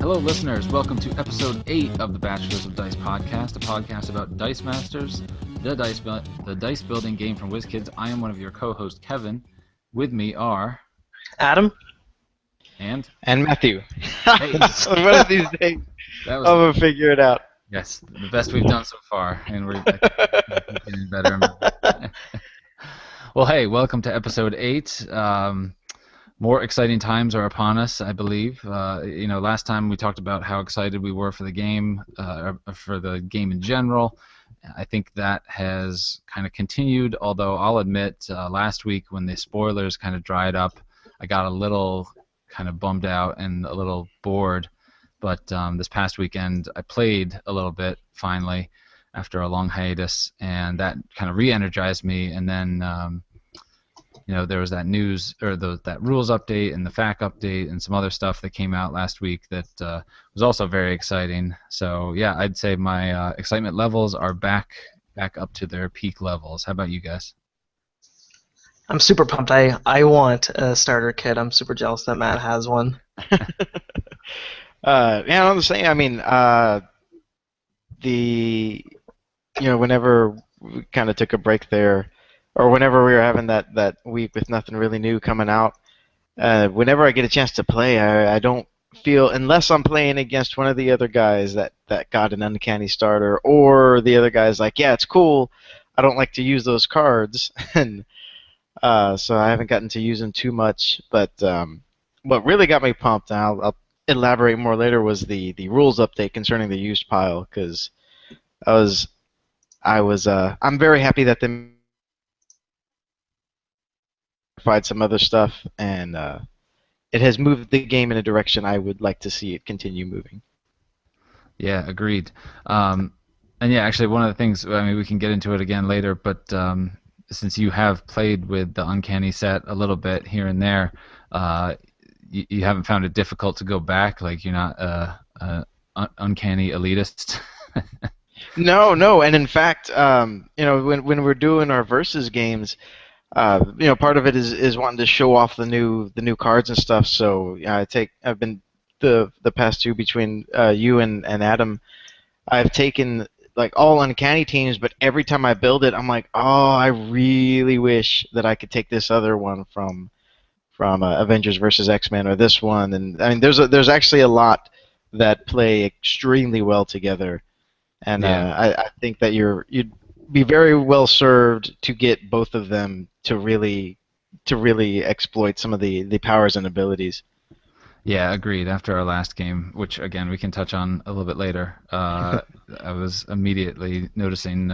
Hello, listeners. Welcome to episode 8 of the Bachelors of Dice podcast, a podcast about Dice Masters, the dice building game from WizKids. I am one of your co-hosts, Kevin. With me are Adam and Matthew. hey, One of these days, that I'm was gonna figure it out. yes, the best we've done so far, and we're getting better and better. Well, hey, welcome to episode 8. More exciting times are upon us, I believe. Last time we talked about how excited we were for the game, for the game in general. I think that has kind of continued, although I'll admit last week when the spoilers kind of dried up, I got a little kind of bummed out and a little bored. But this past weekend, I played a little bit, finally, after a long hiatus, and that kind of re-energized me, and then there was that news or that rules update and the FAQ update and some other stuff that came out last week that was also very exciting. So yeah, I'd say my excitement levels are back up to their peak levels. How about you guys? I'm super pumped. I want a starter kit. I'm super jealous that Matt has one. I'm the same. I mean, whenever we kind of took a break there, or whenever we were having that week with nothing really new coming out, whenever I get a chance to play, I don't feel, unless I'm playing against one of the other guys that got an uncanny starter, or the other guy's like, yeah, it's cool, I don't like to use those cards, and so I haven't gotten to use them too much. But what really got me pumped, and I'll elaborate more later, was the rules update concerning the used pile, because I'm very happy that they provide some other stuff, and it has moved the game in a direction I would like to see it continue moving. Yeah, agreed. And yeah, actually, one of the things, I mean, we can get into it again later, but since you have played with the Uncanny set a little bit here and there, you haven't found it difficult to go back? Like, you're not uncanny elitist? No, and in fact, when we're doing our versus games, part of it is wanting to show off the new cards and stuff. So I've been the past two between you and Adam, I've taken like all uncanny teams, but every time I build it, I'm like, oh, I really wish that I could take this other one from Avengers versus X-Men, or this one. And I mean, there's actually a lot that play extremely well together, and Yeah. I think that you'd be very well served to get both of them to really exploit some of the powers and abilities. Yeah, agreed. After our last game, which again we can touch on a little bit later, I was immediately noticing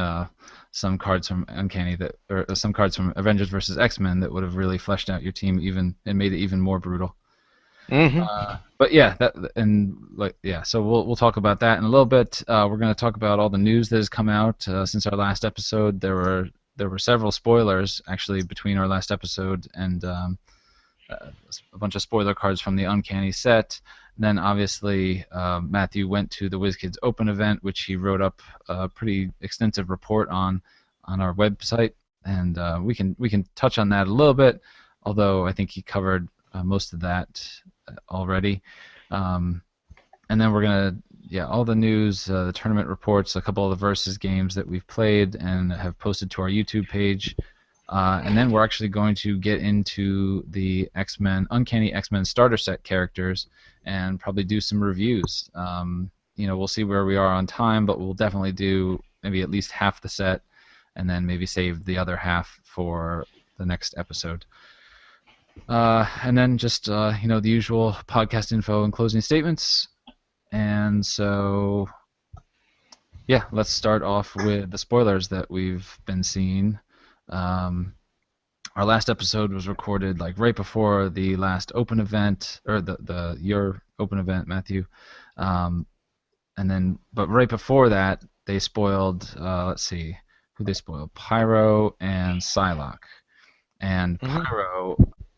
some cards from Uncanny or some cards from Avengers versus X-Men that would have really fleshed out your team even and made it even more brutal. Mm-hmm. But yeah, so we'll talk about that in a little bit. We're going to talk about all the news that has come out since our last episode. There were several spoilers actually between our last episode and a bunch of spoiler cards from the Uncanny set. Then obviously Matthew went to the WizKids Open event, which he wrote up a pretty extensive report on our website, and we can touch on that a little bit, although I think he covered most of that already. And then we're gonna all the news, the tournament reports, a couple of the versus games that we've played and have posted to our YouTube page. And then we're actually going to get into the Uncanny X-Men starter set characters and probably do some reviews. We'll see where we are on time, but we'll definitely do maybe at least half the set and then maybe save the other half for the next episode. And then just, the usual podcast info and closing statements. And so, yeah, let's start off with the spoilers that we've been seeing. Our last episode was recorded like right before the last open event, or your open event, Matthew. But right before that, they spoiled. Let's see, who they spoiled: Pyro and Psylocke. And Pyro,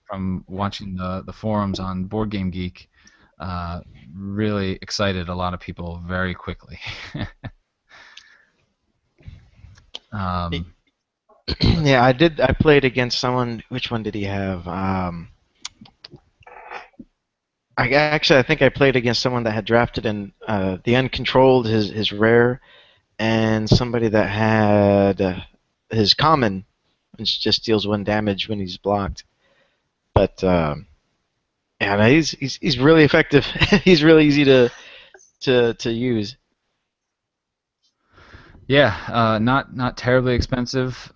from watching the forums on Board Game Geek, really excited a lot of people very quickly. Yeah, I did. I played against someone. Which one did he have? I think I played against someone that had drafted in the uncontrolled his rare, and somebody that had his common, which just deals 1 damage when he's blocked. But yeah, no, he's really effective. He's really easy to use. Yeah, not terribly expensive.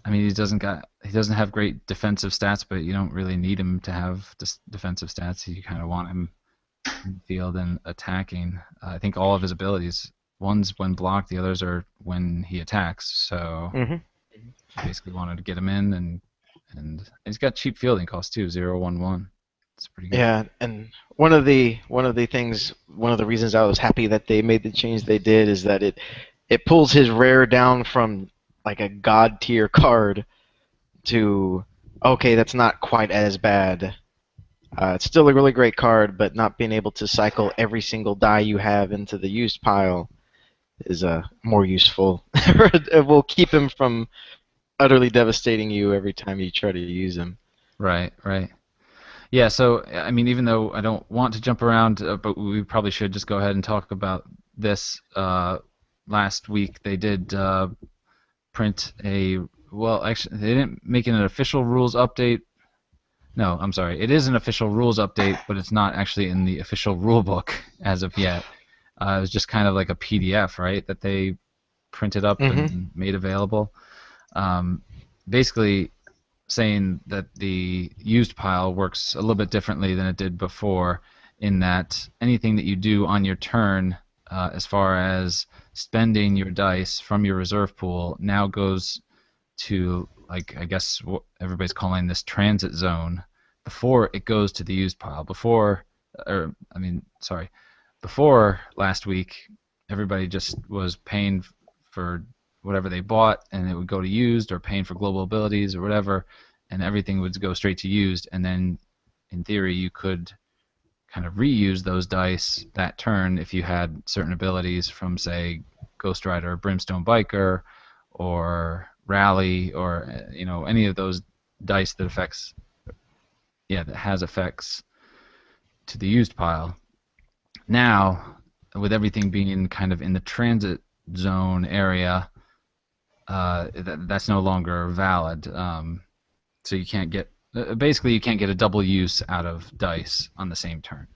I mean, he doesn't have great defensive stats, but you don't really need him to have defensive stats. You kind of want him in the field and attacking. I think all of his abilities, one's when blocked, the others are when he attacks. So Hmm. you basically wanted to get him in, and he's got cheap fielding cost too, 0.11. It's pretty good. Yeah, and one of the things, one of the reasons I was happy that they made the change they did is that it pulls his rare down from like a god tier card to okay, that's not quite as bad. It's still a really great card, but not being able to cycle every single die you have into the used pile is more useful. It will keep him from utterly devastating you every time you try to use him. Right, right. Yeah, so I mean, even though I don't want to jump around, but we probably should just go ahead and talk about this. Last week they did print a well, actually they didn't make it an official rules update. No, I'm sorry. It is an official rules update, but it's not actually in the official rule book as of yet. It was just kind of like a PDF, right, that they printed up Hmm. and made available. Um, Basically, saying that the used pile works a little bit differently than it did before, in that anything that you do on your turn, as far as spending your dice from your reserve pool, now goes to, like, I guess what everybody's calling this transit zone before it goes to the used pile. Before last week, everybody just was paying for whatever they bought, and it would go to used, or paying for global abilities or whatever, and everything would go straight to used. And then, in theory, you could kind of reuse those dice that turn if you had certain abilities from, say, Ghost Rider, Brimstone Biker, or Rally, or any of those dice that affects, yeah, that has effects to the used pile. Now, with everything being kind of in the transit zone area, that's no longer valid. So you can't get basically you can't get a double use out of dice on the same turn.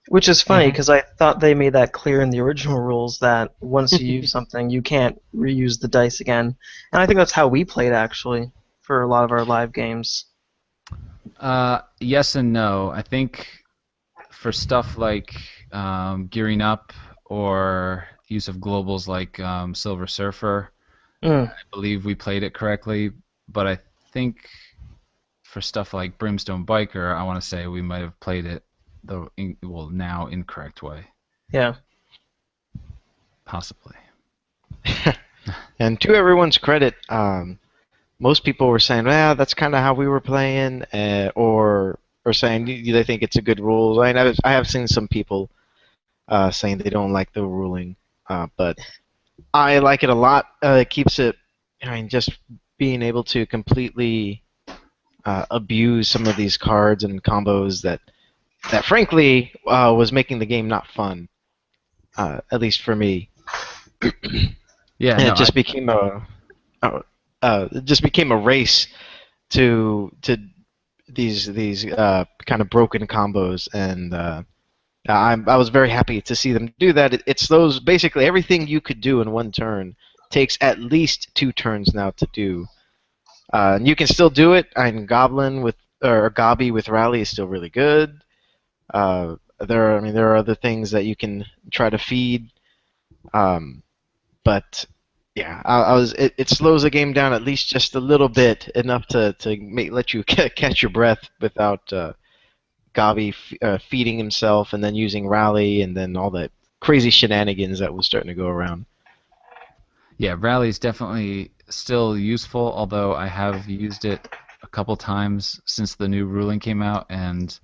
Which is funny Hmm. because I thought they made that clear in the original rules that once you use something, you can't reuse the dice again. And I think that's how we played actually for a lot of our live games. Yes and no. I think for stuff like gearing up or use of globals like Silver Surfer, Mm, I believe we played it correctly. But I think for stuff like Brimstone Biker, I want to say we might have played it now incorrect way, yeah. possibly. And to everyone's credit, most people were saying, "Well, that's kind of how we were playing," or saying they think it's a good rule. I have seen some people saying they don't like the ruling, but I like it a lot. It keeps it, I mean, just being able to completely abuse some of these cards and combos that frankly was making the game not fun, at least for me. Yeah, And no, it just became it just became a race to these kind of broken combos, and I was very happy to see them do that. It's those basically everything you could do in 1 turn takes at least 2 turns now to do. And you can still do it. And Goblin with or Gobby with Rally is still really good. There are other things that you can try to feed, um, but yeah, I was it slows the game down at least just a little bit, enough to let you catch your breath without Gavi feeding himself and then using Rally and then all the crazy shenanigans that was starting to go around. yeah, Rally's definitely still useful, although I have used it a couple times since the new ruling came out, and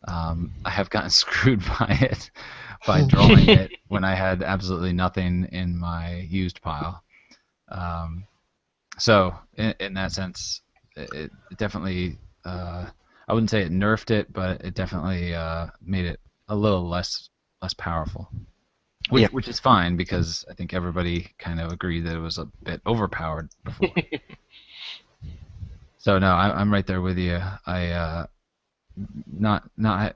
I have gotten screwed by it by drawing it when I had absolutely nothing in my used pile. Um, so in that sense, it definitely. I wouldn't say it nerfed it, but it definitely made it a little less powerful. Yep. Which is fine because I think everybody kind of agreed that it was a bit overpowered before. So no, I'm right there with you. I not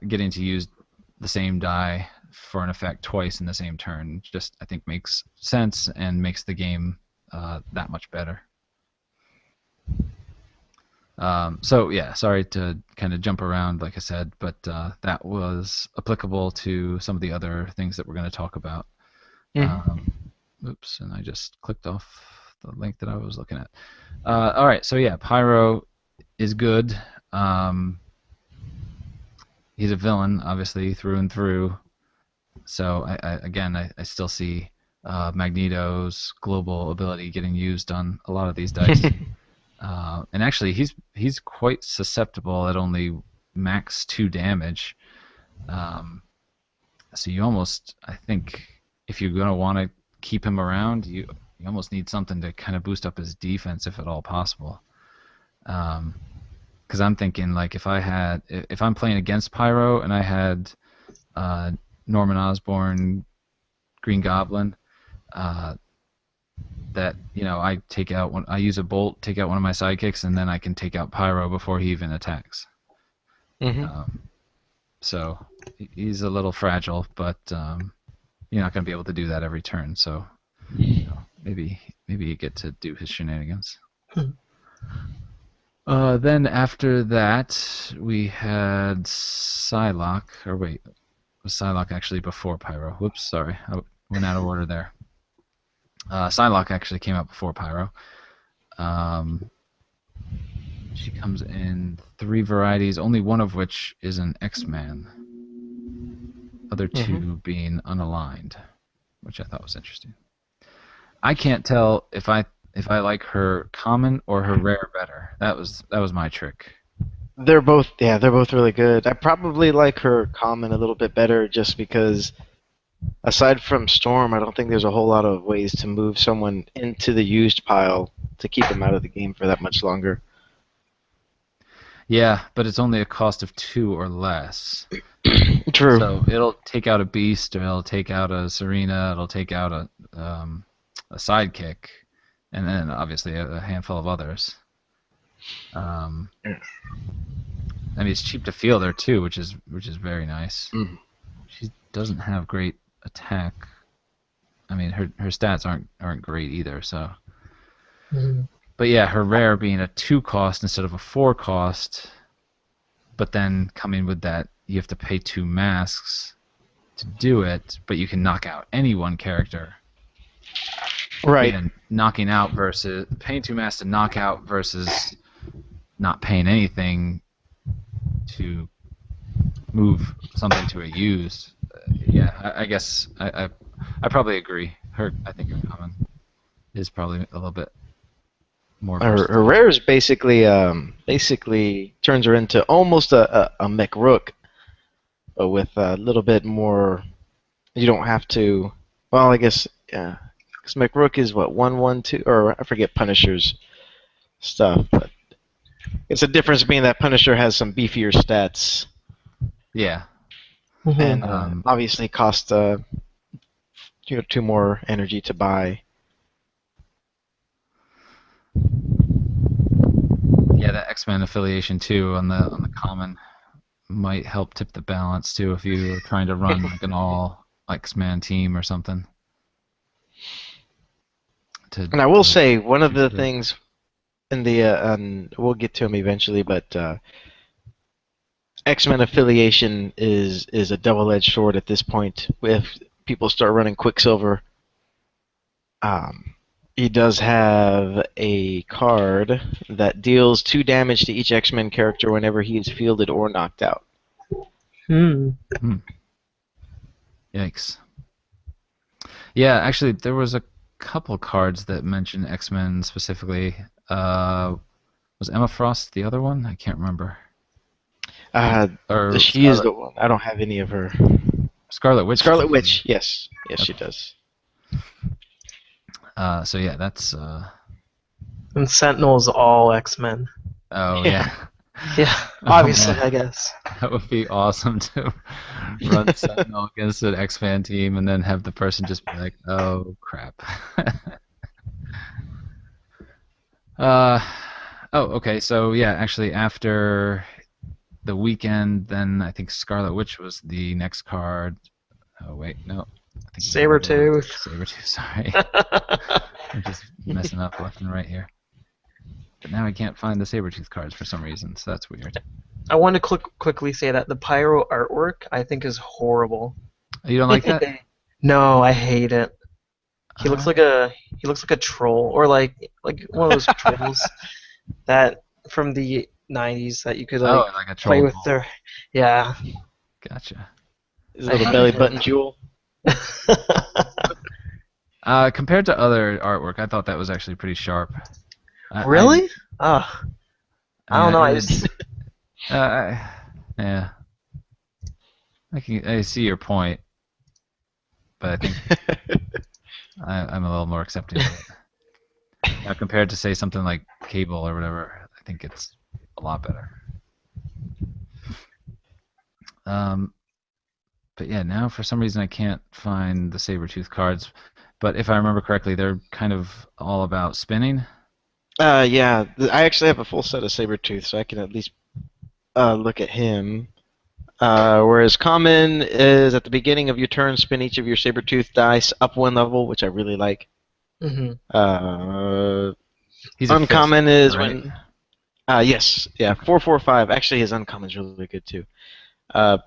getting to use the same die for an effect twice in the same turn just I think makes sense and makes the game that much better. So yeah, sorry to kind of jump around, like I said, but that was applicable to some of the other things that we're going to talk about. Um, Oops, and I just clicked off the link that I was looking at. All right, so yeah, Pyro is good. He's a villain, obviously, through and through. So I still see Magneto's global ability getting used on a lot of these dice. And actually, he's quite susceptible at only max 2 damage. So you almost, I think, if you're gonna want to keep him around, you almost need something to kind of boost up his defense, if at all possible. Because I'm thinking like if I'm playing against Pyro and I had uh, Norman Osborn, Green Goblin, uh, that I use a bolt, take out one of my sidekicks, and then I can take out Pyro before he even attacks. Mm-hmm. So he's a little fragile, but you're not going to be able to do that every turn. So maybe you get to do his shenanigans. Then after that, we had Psylocke. Or wait, was Psylocke actually before Pyro? Whoops, sorry, I went out of order there. Psylocke actually came out before Pyro. She comes in 3 varieties, only one of which is an X-Man. Other 2 being unaligned, which I thought was interesting. I can't tell if I like her common or her rare better. That was my trick. They're both really good. I probably like her common a little bit better just because aside from Storm, I don't think there's a whole lot of ways to move someone into the used pile to keep them out of the game for that much longer. Yeah, but it's only a cost of 2 or less. True. So it'll take out a beast, or it'll take out a Serena, it'll take out a sidekick, and then obviously a handful of others. I mean, it's cheap to field her too, which is very nice. She doesn't have great attack. I mean, her stats aren't great either. So, but yeah, her rare being a 2 cost instead of a 4 cost, but then coming with that, you have to pay 2 masks to do it, but you can knock out any one character. Right. And knocking out versus paying 2 masks to knock out versus not paying anything to move something to a use. Yeah, I guess I probably agree. I think her common is probably a little bit more Her versatile. rare is basically turns her into almost a McRook, but with a little bit more. You don't have to. Well, I guess yeah. Because McRook is what 1/1/2, or I forget Punisher's stuff, but it's a difference being that Punisher has some beefier stats. Yeah. And obviously cost 2 more energy to buy. Yeah, that X-Men affiliation too on the common might help tip the balance too if you were trying to run like an all X-Men team or something. And I will say one of the things in the and we'll get to them eventually, but X-Men affiliation is a double-edged sword at this point. If people start running Quicksilver, he does have a card that deals 2 damage to each X-Men character whenever he is fielded or knocked out. Yikes. Yeah, actually, there was a couple cards that mentioned X-Men specifically. Was Emma Frost the other one? I can't remember. Or She is the one. I don't have any of her. Scarlet Witch. Scarlet Witch, yes. Yes, she does. So yeah, that's... And Sentinel's all X-Men. Oh, yeah. Yeah, Oh obviously, man, I guess. that would be awesome to run Sentinel against an X-Fan team and then have the person just be like, "Oh crap." Uh, oh, okay. So yeah, actually, after the weekend, then I think Scarlet Witch was the next card. Oh wait, no, I think it was another one. Sabretooth. Sabretooth. Sorry, I'm just messing up left and right here. But now I can't find the Sabretooth cards for some reason, so that's weird. I want to quickly say that the Pyro artwork I think is horrible. Oh, you don't I like think that? they. No, I hate it. He looks Uh, like a troll, or like one of those trolls that from the '90s that you could oh, like like a play troll with doll. their. Yeah, Gotcha. His I little hate belly it. button jewel. Compared to other artwork, I thought that was actually pretty sharp. I Really? Ugh. I I mean, don't I know. I really, just. yeah, I see your point, but I think I'm a little more accepting of it. Now, compared to say something like Cable or whatever, I think it's a lot better. Um, but yeah, now for some reason I can't find the Sabretooth cards. But if I remember correctly, they're kind of all about spinning. Yeah, I actually have a full set of Sabretooth, so I can at least look at him. Whereas common is at the beginning of your turn, spin each of your Sabretooth dice up one level, which I really like. Hmm. He's a fist, Uncommon is right? when yes, yeah, Okay. 445. Actually, his uncommon is really good too. Uh,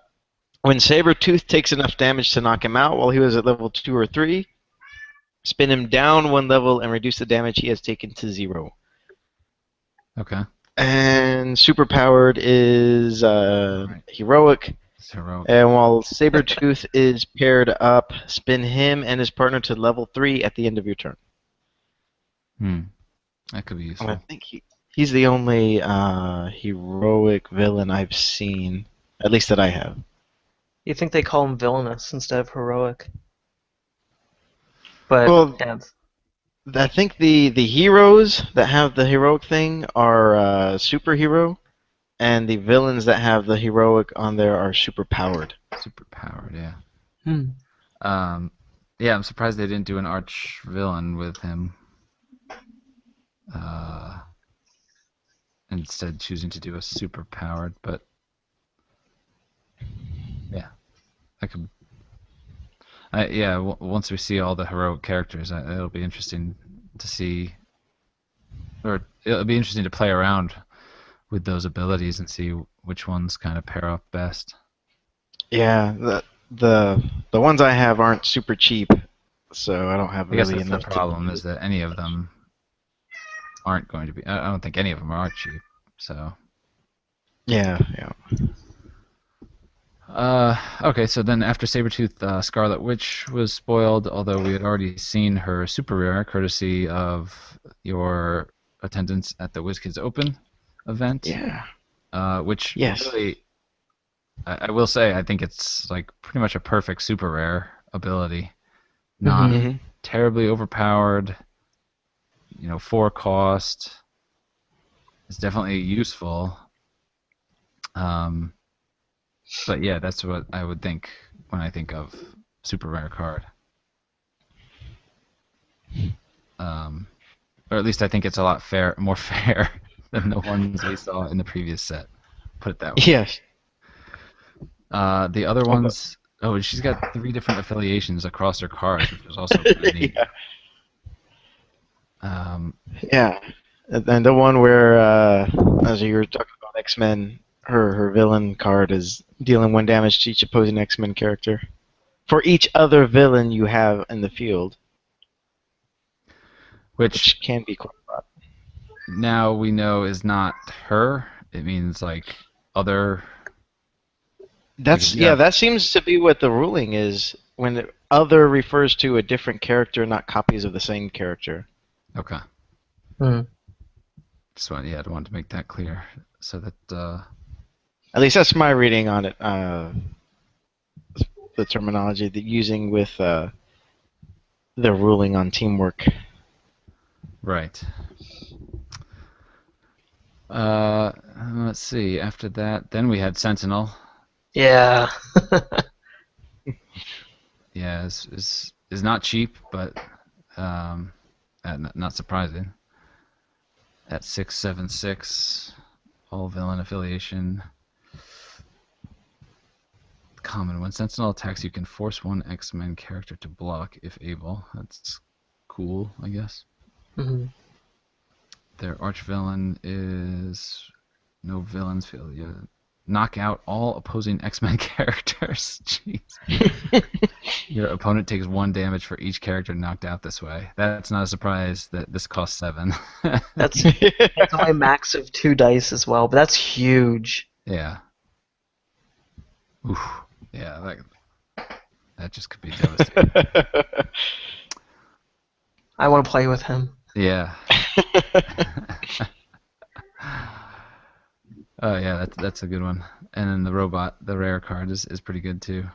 when Sabretooth takes enough damage to knock him out while he was at level 2 or 3, spin him down one level and reduce the damage he has taken to 0. Okay. And superpowered is All right. heroic. It's heroic. And while Sabretooth is paired up, spin him and his partner to level 3 at the end of your turn. Hmm. That could be And I useful. think he's the only heroic villain I've seen, at least that I have. You think they call him villainous instead of heroic? But Well, yeah, I think the heroes that have the heroic thing are superhero, and the villains that have the heroic on there are super powered. Super powered, yeah. hmm. Um, yeah, I'm surprised they didn't do an arch villain with him. Uh, Instead choosing to do a super powered, but yeah, I could. Yeah, once we see all the heroic characters, it'll be interesting to see, or it'll be interesting to play around with those abilities and see which ones kind of pair up best. Yeah, the ones I have aren't super cheap, so I don't have I guess really that's the enough to problem do is it. that any of them aren't going to be. I don't think any of them are cheap. So, Yeah, yeah. okay, so then after Sabretooth, Scarlet Witch was spoiled, although we had already seen her super rare courtesy of your attendance at the WizKids Open event, Yeah. which Yes. really, I will say, I think it's like pretty much a perfect super rare ability. Not Hmm. Hmm. terribly overpowered, 4 cost. It's definitely useful. Um, but yeah, that's what I would think when I think of super rare card. Um, or at least I think it's a lot more fair than the ones we saw in the previous set. Put it that way. Yes. The other Although, ones, oh, she's got 3 different affiliations across her cards, which is also kind of neat. yeah. Um, Yeah. And the one where, as you were talking about X-Men, her villain card is dealing 1 damage to each opposing X-Men character. For each other villain you have in the field, which which can be quite a lot. now we know is not her. It means like other, because That's you yeah. have. That seems to be what the ruling is when other refers to a different character, not copies of the same character. Okay. Hmm. Yeah, I wanted to make that clear so that At least that's my reading on it. The terminology that using with the ruling on teamwork. right. let's see. After that, then we had Sentinel. Yeah. Yeah, is not cheap, but not surprising. At 676, all villain affiliation. Common. When Sentinel attacks, you can force one X-Men character to block if able. That's cool, I guess. Mhm. Their arch villain is no villains failure. Knock out all opposing X-Men characters. Jeez. Your opponent takes 1 damage for each character knocked out this way. That's not a surprise that this costs 7. That's that's only max of 2 dice as well, but that's huge. Yeah. Oof. Yeah, that just could be devastating. I want to play with him. Yeah. Oh yeah, that's a good one. And then the robot, the rare card is pretty good too.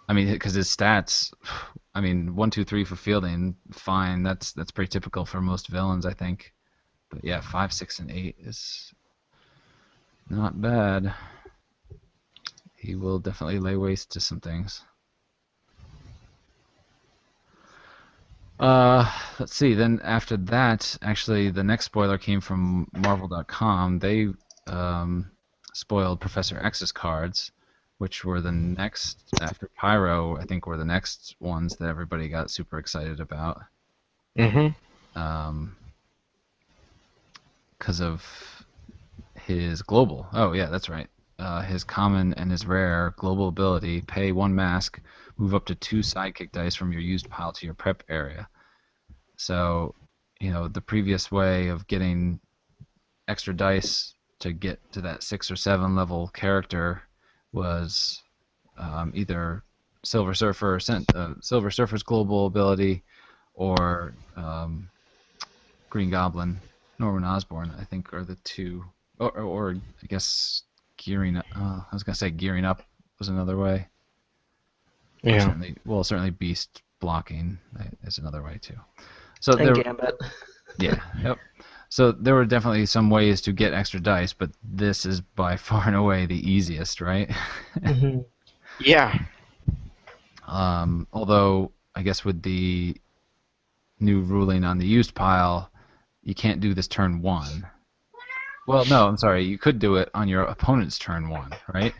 I mean, because his stats, I mean, 1, 2, 3 for fielding, fine. That's pretty typical for most villains, I think. But yeah, 5, 6, and 8 is not bad. He will definitely lay waste to some things. Let's see. Then after that, actually, the next spoiler came from Marvel.com. They spoiled Professor X's cards, which were the next after Pyro. I think were the next ones that everybody got super excited about. Mhm. Because of his global. Oh yeah, that's right. His common and his rare global ability. Pay 1 mask. Move up to 2 sidekick dice from your used pile to your prep area. So, the previous way of getting extra dice to get to that 6 or 7 level character was either Silver Surfer, Silver Surfer's global ability, or Green Goblin, Norman Osborn. I think are the two, or I guess gearing. I was gonna say gearing up was another way, or Yeah. certainly Beast blocking is another way too. So And there, Gambit. yeah, yep. So there were definitely some ways to get extra dice, but this is by far and away the easiest, right? Hmm. Yeah. Although I guess with the new ruling on the used pile, you can't do this turn 1. Well, no, I'm sorry. You could do it on your opponent's turn 1, right?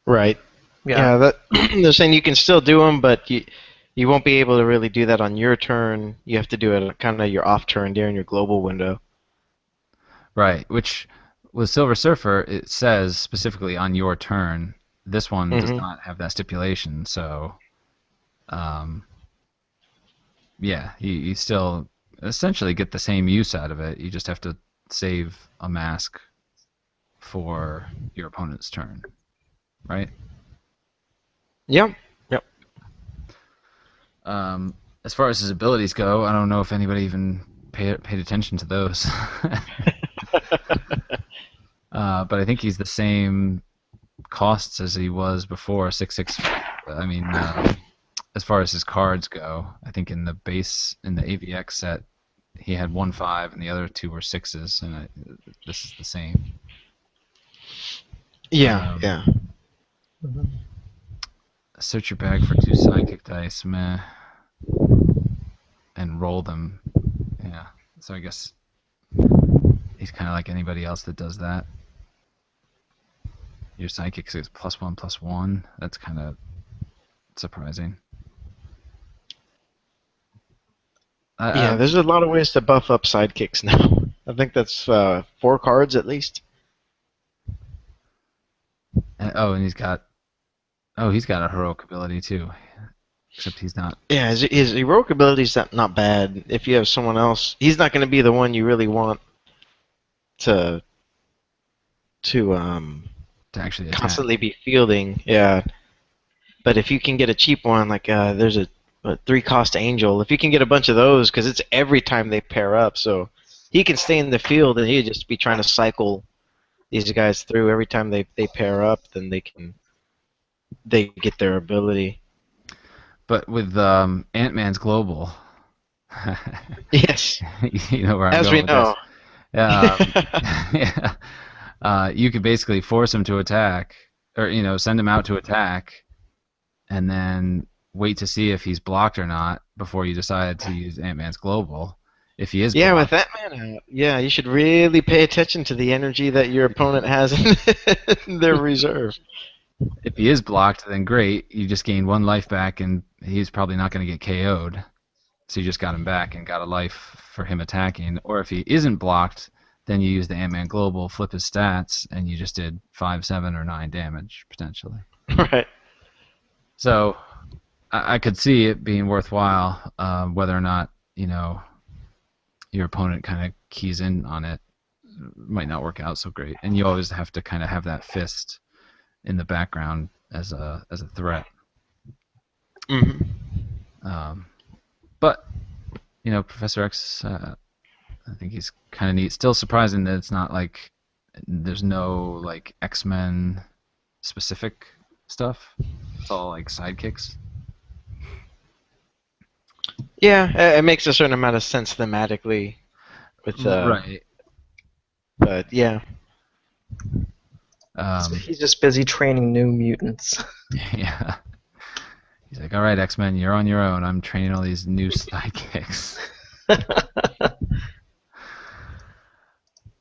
Right. Yeah. Yeah. That they're saying you can still do them, but you won't be able to really do that on your turn. You have to do it kind of your off turn during your global window. Right. Which with Silver Surfer, it says specifically on your turn. This one does Mhm. not have that stipulation, so um, yeah, you still essentially get the same use out of it. You just have to save a mask for your opponent's turn, right? Yep. Yep. As far as his abilities go, I don't know if anybody even paid attention to those. But I think he's the same costs as he was before. 6, 6. I mean, as far as his cards go, I think in the AVX set, he had 1, 5, and the other 2 were 6s, and this is the same. Yeah. Um, Yeah. Mhm. Search your bag for 2 sidekick dice, meh, and roll them. Yeah. So I guess he's kind of like anybody else that does that. Your sidekick is +1/+1. That's kind of surprising. Yeah. There's a lot of ways to buff up sidekicks now. I think that's 4 cards at least. And he's got a heroic ability too, except he's not. Yeah, his heroic ability's not bad. If you have someone else, he's not going to be the one you really want to to To actually attack. constantly be fielding. Yeah, but if you can get a cheap one, like there's a 3 cost angel. If you can get a bunch of those, because it's every time they pair up, so he can stay in the field and he'd just be trying to cycle these guys through every time they pair up. Then they get their ability. But with Ant-Man's global, Yes, you know where I'm as going we with this. know. Yeah, yeah. You could basically force him to attack, or send him out to attack, and then wait to see if he's blocked or not before you decide to use Ant-Man's global. If he is Yeah, with blocked, that man out, yeah, you should really pay attention to the energy that your opponent has in their reserve. if he is blocked, then great. You just gained one life back, and he's probably not going to get KO'd. So you just got him back and got a life for him attacking. Or if he isn't blocked, then you use the Ant-Man global, flip his stats, and you just did 5, 7, or 9 damage potentially. Right. So I could see it being worthwhile, whether or not your opponent kind of keys in on it. Might not work out so great, and you always have to kind of have that fist in the background as a threat. Hmm. Um, but Professor X, I think he's kind of neat. Still surprising that it's not like there's no like X-Men specific stuff. It's all like sidekicks. Yeah, it makes a certain amount of sense thematically with Right. but yeah. He's just busy training new mutants. Yeah. He's like, all right, X-Men, you're on your own. I'm training all these new sidekicks.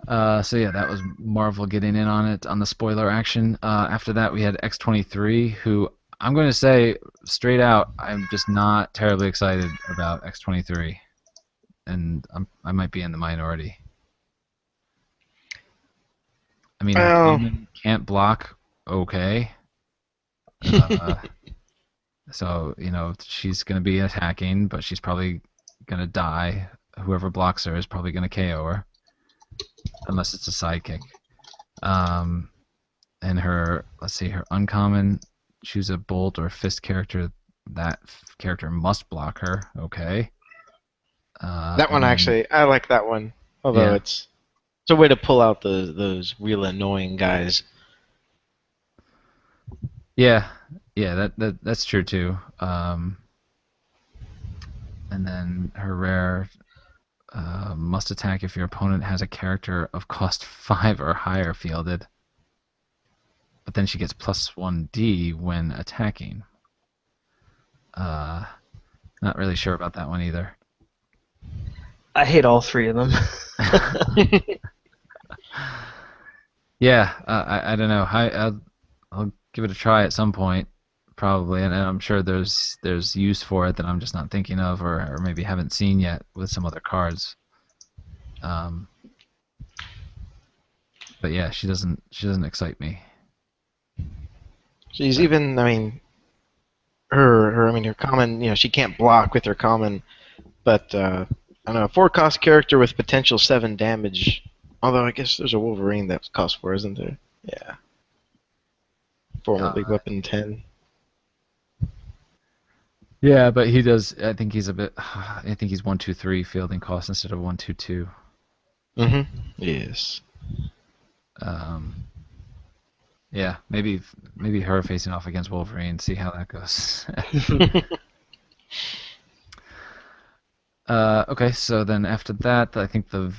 So yeah, that was Marvel getting in on it on the spoiler action. After that, we had X-23, who I'm going to say straight out, I'm just not terribly excited about X-23, and I might be in the minority. I mean, her Well, common can't block, okay. Uh, so she's going to be attacking, but she's probably going to die. Whoever blocks her is probably going to KO her, unless it's a sidekick. Um, and let's see, her uncommon, choose a bolt or fist character. That character must block her. Okay. that one And then actually, I like that one. Although yeah, it's a way to pull out those real annoying guys. yeah, yeah. That's true too. And then her rare must attack if your opponent has a character of cost 5 or higher fielded. But then she gets +1D when attacking. Uh, Not really sure about that one either. I hate all three of them. Yeah, I don't know. I'll give it a try at some point, probably, and I'm sure there's use for it that I'm just not thinking of, or maybe haven't seen yet with some other cards. Um, but yeah, she doesn't excite me. She's even, I mean, her common, she can't block with her common, but I don't know, a 4 cost character with potential 7 damage. Although I guess there's a Wolverine that costs 4, isn't there? Yeah. Formerly Uh, Weapon 10. yeah, but he does. I think he's a bit. I think he's 1/2/3 fielding cost instead of 1/2/2. Mm-hmm. Yes. Um, yeah, maybe her facing off against Wolverine. See how that goes. Okay, so then after that, I think the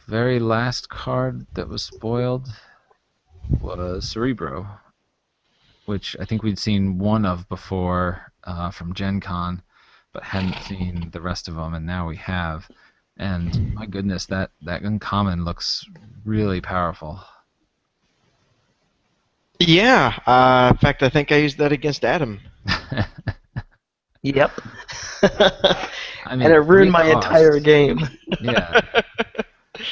very last card that was spoiled was Cerebro, which I think we'd seen one of before from Gen Con, but hadn't seen the rest of them, and now we have. And my goodness, that uncommon looks really powerful. Yeah. In fact, I think I used that against Adam. Yep. I And mean, it at three ruined my entire cost, game. yeah,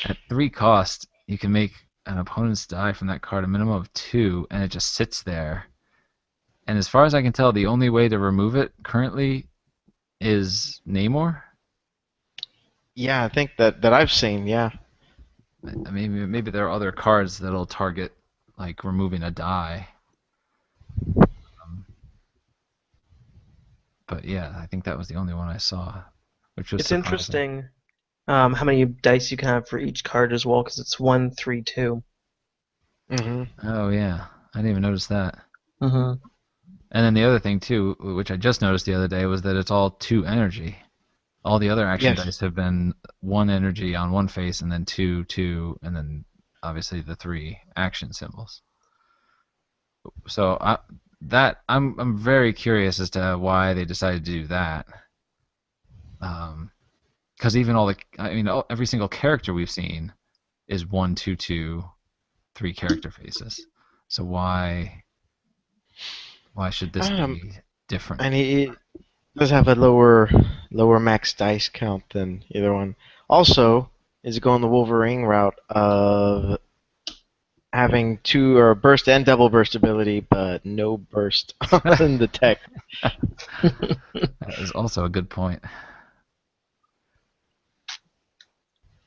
at 3 cost, you can make an opponent's die from that card a minimum of 2, and it just sits there. And as far as I can tell, the only way to remove it currently is Namor. Yeah, I think that I've seen. Yeah. I mean, maybe there are other cards that'll target like removing a die. Um, but yeah, I think that was the only one I saw, which was It's surprising. interesting how many dice you can have for each card as well, because it's 1, 3, 2. Mm-hmm. Oh yeah, I didn't even notice that. Mm-hmm. And then the other thing too, which I just noticed the other day, was that it's all 2 energy. All the other action Yes. dice have been 1 energy on one face, and then 2, 2, and then obviously the 3 action symbols. So I'm very curious as to why they decided to do that. Because even every single character we've seen is 1, 2, 2, 3 character faces. So why should this Um, be different? and he does have a lower max dice count than either one. Also, is going the Wolverine route of having two or burst and double burst ability, but no burst on the tech. That is also a good point.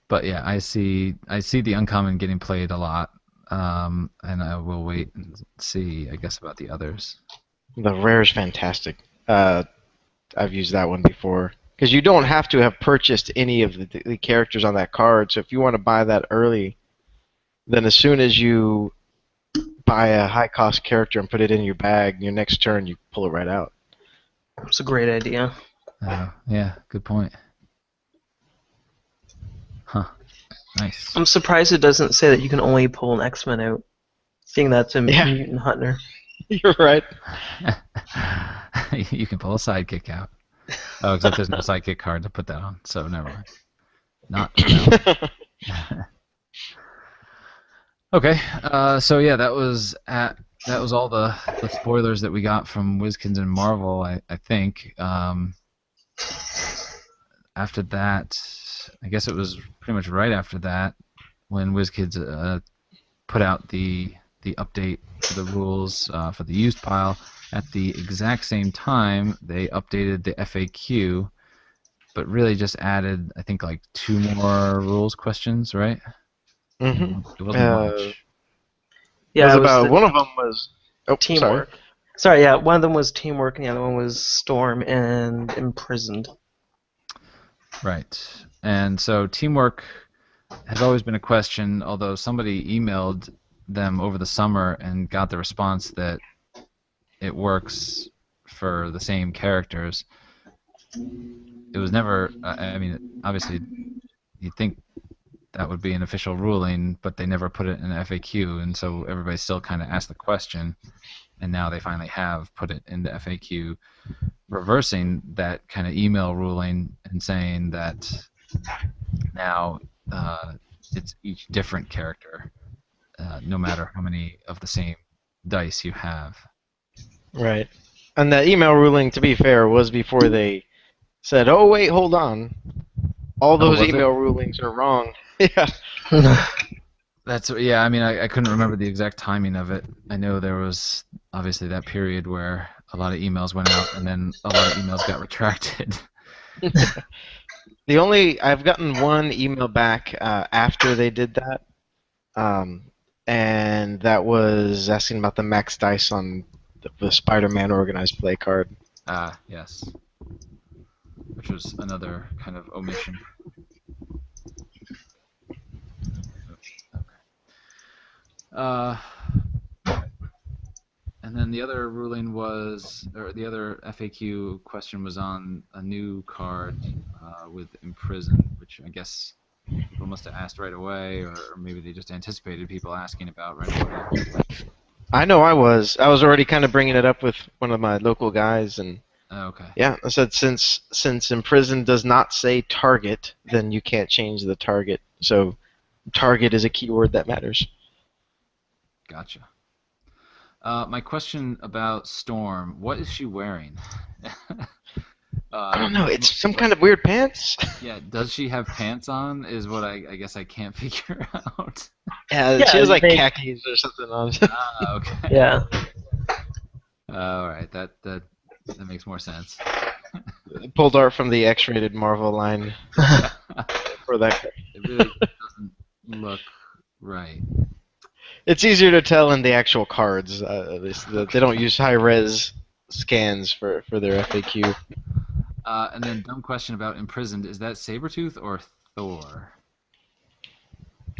But yeah, I see the uncommon getting played a lot, and I will wait and see, I guess, about the others. The rare is fantastic. I've used that one before because you don't have to have purchased any of the characters on that card. So if you want to buy that early, then as soon as you buy a high cost character and put it in your bag, your next turn you pull it right out. It's a great idea. Yeah, good point. Huh, nice. I'm surprised it doesn't say that you can only pull an X-Men out, seeing that's a Yeah. mutant hunter. You're right. You can pull a sidekick out. Oh, except there's no sidekick card to put that on, so never mind. Not allowed. Okay, so yeah, that was all the spoilers that we got from Wizkins and Marvel, I think. After that, I guess it was pretty much right after that when WizKids put out the update to the rules for the used pile. At the exact same time, they updated the FAQ, but really just added, I think, like 2 more rules questions, right? Mhm. It wasn't much. It was Yeah, it was about the one of them was. Oh, sorry. teamwork. Sorry, yeah, one of them was teamwork, and the other one was Storm and Imprisoned. Right. And so teamwork has always been a question, although somebody emailed them over the summer and got the response that it works for the same characters. It was never, I mean, obviously, you'd think that would be an official ruling, but they never put it in an FAQ, and so everybody still kind of asked the question, and now they finally have put it in the FAQ, reversing that kind of email ruling and saying that now it's each different character, no matter how many of the same dice you have. Right. And that email ruling, to be fair, was before they said, "Oh wait, hold on. All Oh, those was it? email rulings are wrong." Yeah. That's yeah. I mean, I couldn't remember the exact timing of it. I know there was obviously that period where a lot of emails went out, and then a lot of emails got retracted. I've gotten one email back after they did that, um, and that was asking about the max dice on the Spider-Man organized play card. Ah, yes, which was another kind of omission. Okay. Uh, and then the other ruling was, or the other FAQ question was on a new card with Imprison, which I guess people must have asked right away, or maybe they just anticipated people asking about right away. I know I was already kind of bringing it up with one of my local guys, and Okay. yeah, I said since Imprison does not say target, then you can't change the target. So target is a keyword that matters. Gotcha. My question about Storm, what is she wearing? I don't know. It's some Like, kind of weird pants. yeah, does she have pants on? Is what I guess I can't figure out. Yeah, she Yeah, has like they. khakis or something on. Ah, okay. Yeah. All right, that makes more sense. Pulled art from the X-rated Marvel line for that. It really doesn't look right. It's easier to tell in the actual cards. At least they don't Okay. use high-res scans for their FAQ. And then dumb question about imprisoned. Is that Sabretooth or Thor?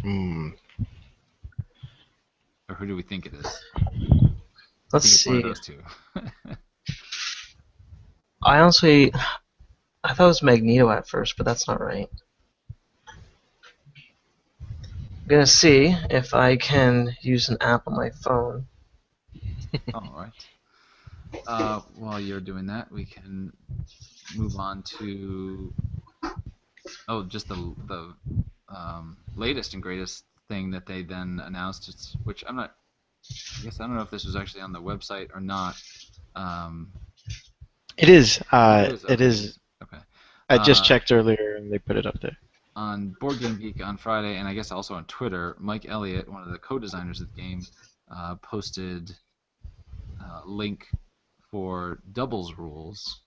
Hmm. Or who do we think it is? I Let's think it's one of see. those two. I honestly, I thought it was Magneto at first, but that's not right. I'm gonna see if I can use an app on my phone. All right. While you're doing that, we can move on to just the latest and greatest thing that they then announced. Which I guess I don't know if this was actually on the website or not. Um, It is. oh, it is. It Okay, it is. is. Okay. I just Uh, checked earlier, and they put it up there. on Board Game Geek on Friday, and I guess also on Twitter, Mike Elliott, one of the co-designers of the game, posted a link for doubles rules,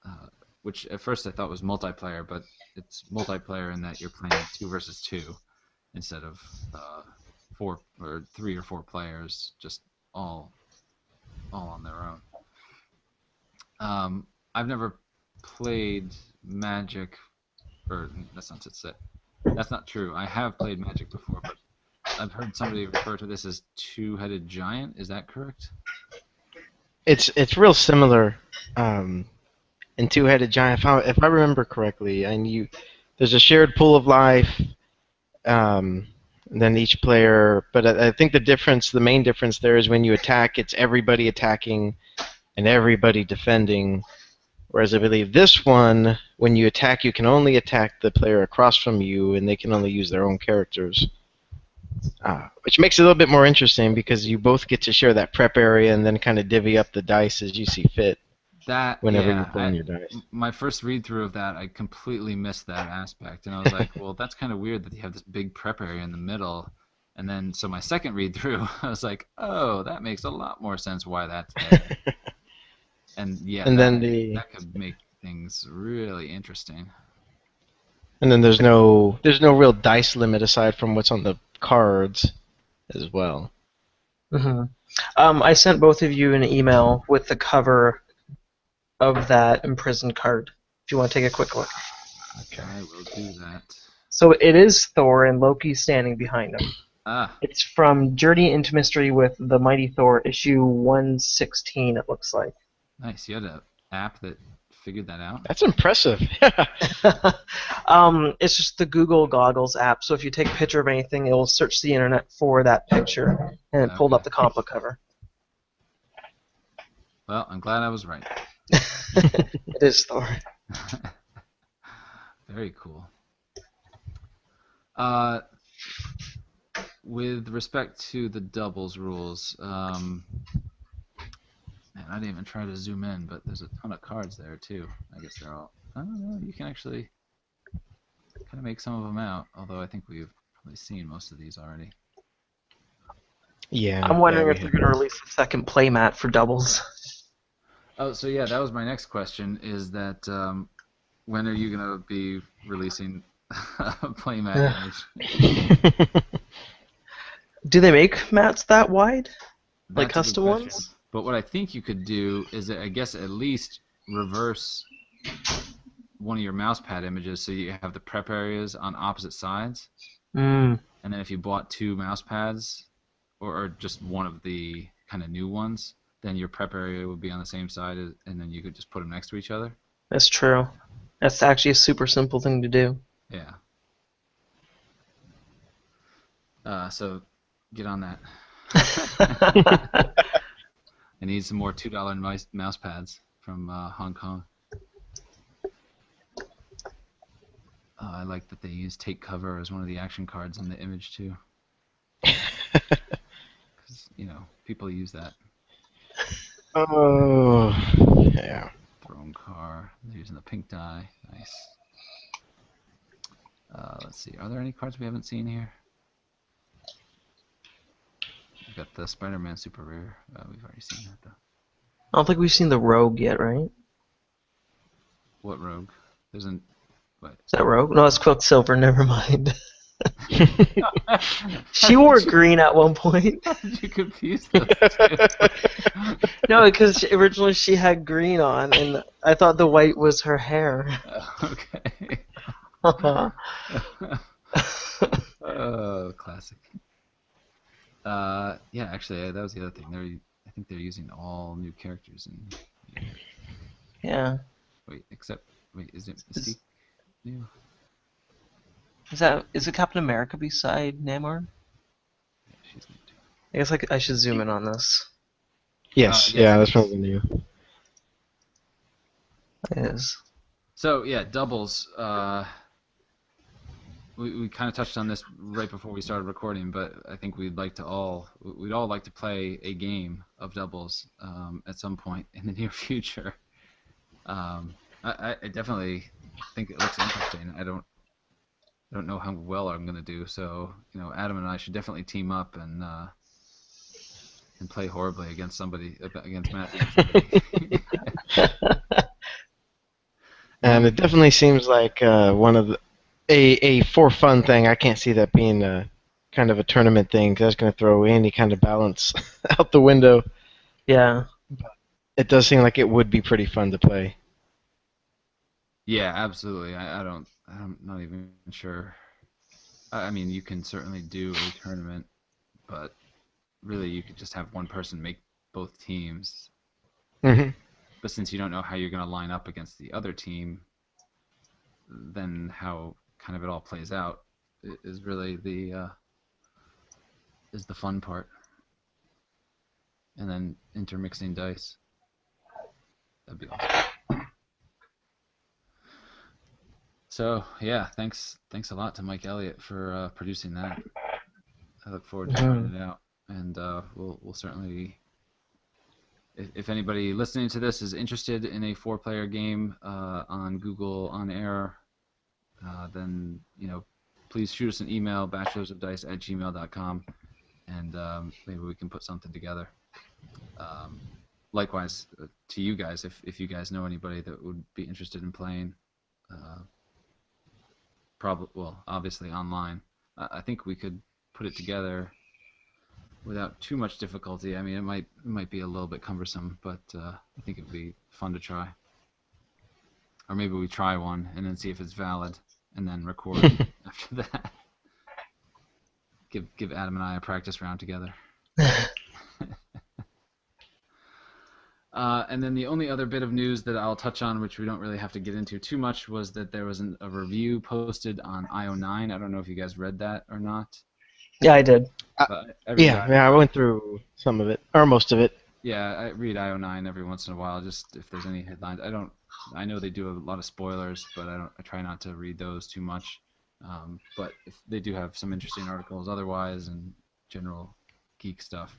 uh, which at first I thought was multiplayer, but it's multiplayer in that you're playing 2 versus 2 instead of 3 or 4 players, just all on their own. I've never played Magic, or that's not true. I have played Magic before, but I've heard somebody refer to this as two-headed giant. Is that correct? It's real similar. In Two-Headed Giant, if I remember correctly, and there's a shared pool of life. And then each player, but I think the main difference there is when you attack, it's everybody attacking and everybody defending. Whereas I believe this one, when you attack, you can only attack the player across from you, and they can only use their own characters. Which makes it a little bit more interesting because you both get to share that prep area and then kind of divvy up the dice as you see fit whenever you're Yeah. pulling your dice. My first read through of that, I completely missed that aspect, and I was like, well, that's kind of weird that you have this big prep area in the middle. And then, so my second read through, I was like, oh, that makes a lot more sense why that's there. And yeah, and then that could make things really interesting. there's no real dice limit aside from what's on the cards as well. Hmm. I sent both of you an email with the cover of that imprisoned card. If you want to take a quick look. Okay. I will do that. So it is Thor and Loki standing behind him. Ah, It's from Journey into Mystery with the Mighty Thor, issue 116. It looks like. nice. You had an app that figured that out? That's impressive. It's just the Google Goggles app. So if you take a picture of anything, it will search the internet for that picture, and it pulled Okay. up the comic book cover. Well, I'm glad I was right. It is Thor. Very cool. Uh, with respect to the doubles rules, man, I didn't even try to zoom in, but there's a ton of cards there too. I guess they're all. I don't know. You can actually kind of make some of them out, although I think we've probably seen most of these already. Yeah. I'm wondering we if they're have. going to release a second playmat for doubles. Oh, so yeah, that was my next question. Is that when are you gonna be releasing a playmat image? Do they make mats that wide? Like That's a good custom question. ones? But what I think you could do is, I guess, at least reverse one of your mouse pad images so you have the prep areas on opposite sides. Mm. And then if you bought 2 mouse pads, or just one of the kind of new ones, then your prep area would be on the same side, and then you could just put them next to each other. That's true. That's actually a super simple thing to do. Yeah. So get on that. I need some more $2 mouse pads from Hong Kong. I like that they use Take Cover as one of the action cards in the image too. Because, people use that. Oh, yeah. Throne car. They're using the pink dye. Nice. Let's see. Are there any cards we haven't seen here? We've got the Spider-Man super rare. We've already seen that though. I don't think we've seen the Rogue yet, right? What rogue? There's an. What? Is that Rogue? No, it's Quicksilver. Never mind. She wore green at one point. How did you confuse those two? No, because originally she had green on, and I thought the white was her hair. Okay. Oh, classic. Yeah, actually, that was the other thing. I think they're using all new characters in. Yeah. Wait, except Wait, is it Is, Mystique new? is it Captain America beside Namor? Yeah, she's new too. I guess I should zoom in on this. Yes, Yes, yeah, it that's is. probably new. It is. So yeah, doubles. We kind of touched on this right before we started recording, but I think we'd all like to play a game of doubles at some point in the near future. I definitely think it looks interesting. I don't know how well I'm gonna do, so Adam and I should definitely team up and play horribly against somebody against Matthew and somebody. And then And we it could. definitely seems like one of the a for fun thing. I can't see that being kind of a tournament thing 'cause that's going to throw any kind of balance out the window. Yeah. It does seem like it would be pretty fun to play. Yeah, absolutely. I'm not even sure. I mean, you can certainly do a tournament, but really you could just have one person make both teams. Hmm. But since you don't know how you're going to line up against the other team, then how kind of it all plays out is really the fun part. And then intermixing dice. That'd be awesome. So yeah, thanks a lot to Mike Elliott for producing that. I look forward to trying Mhm. it out, and we'll certainly. If anybody listening to this is interested in a four-player game on Google on Air, then please shoot us an email, bachelorsofdice@gmail.com, and maybe we can put something together. Um, Likewise to you guys, if you guys know anybody that would be interested in playing, probably obviously online. I think we could put it together without too much difficulty. I mean, it might be a little bit cumbersome, but I think it would be fun to try. Or maybe we try one and then see if it's valid, and then record after that. Give Adam and I a practice round together. And then the only other bit of news that I'll touch on, which we don't really have to get into too much, was that there was a review posted on IO9. I don't know if you guys read that or not, Yeah, I did. Uh, but I read yeah, I IO9. went through some of it or most of it. Yeah, I read IO9 every once in a while, just if there's any headlines. I know they do a lot of spoilers, but I try not to read those too much. But if they do have some interesting articles otherwise and general geek stuff.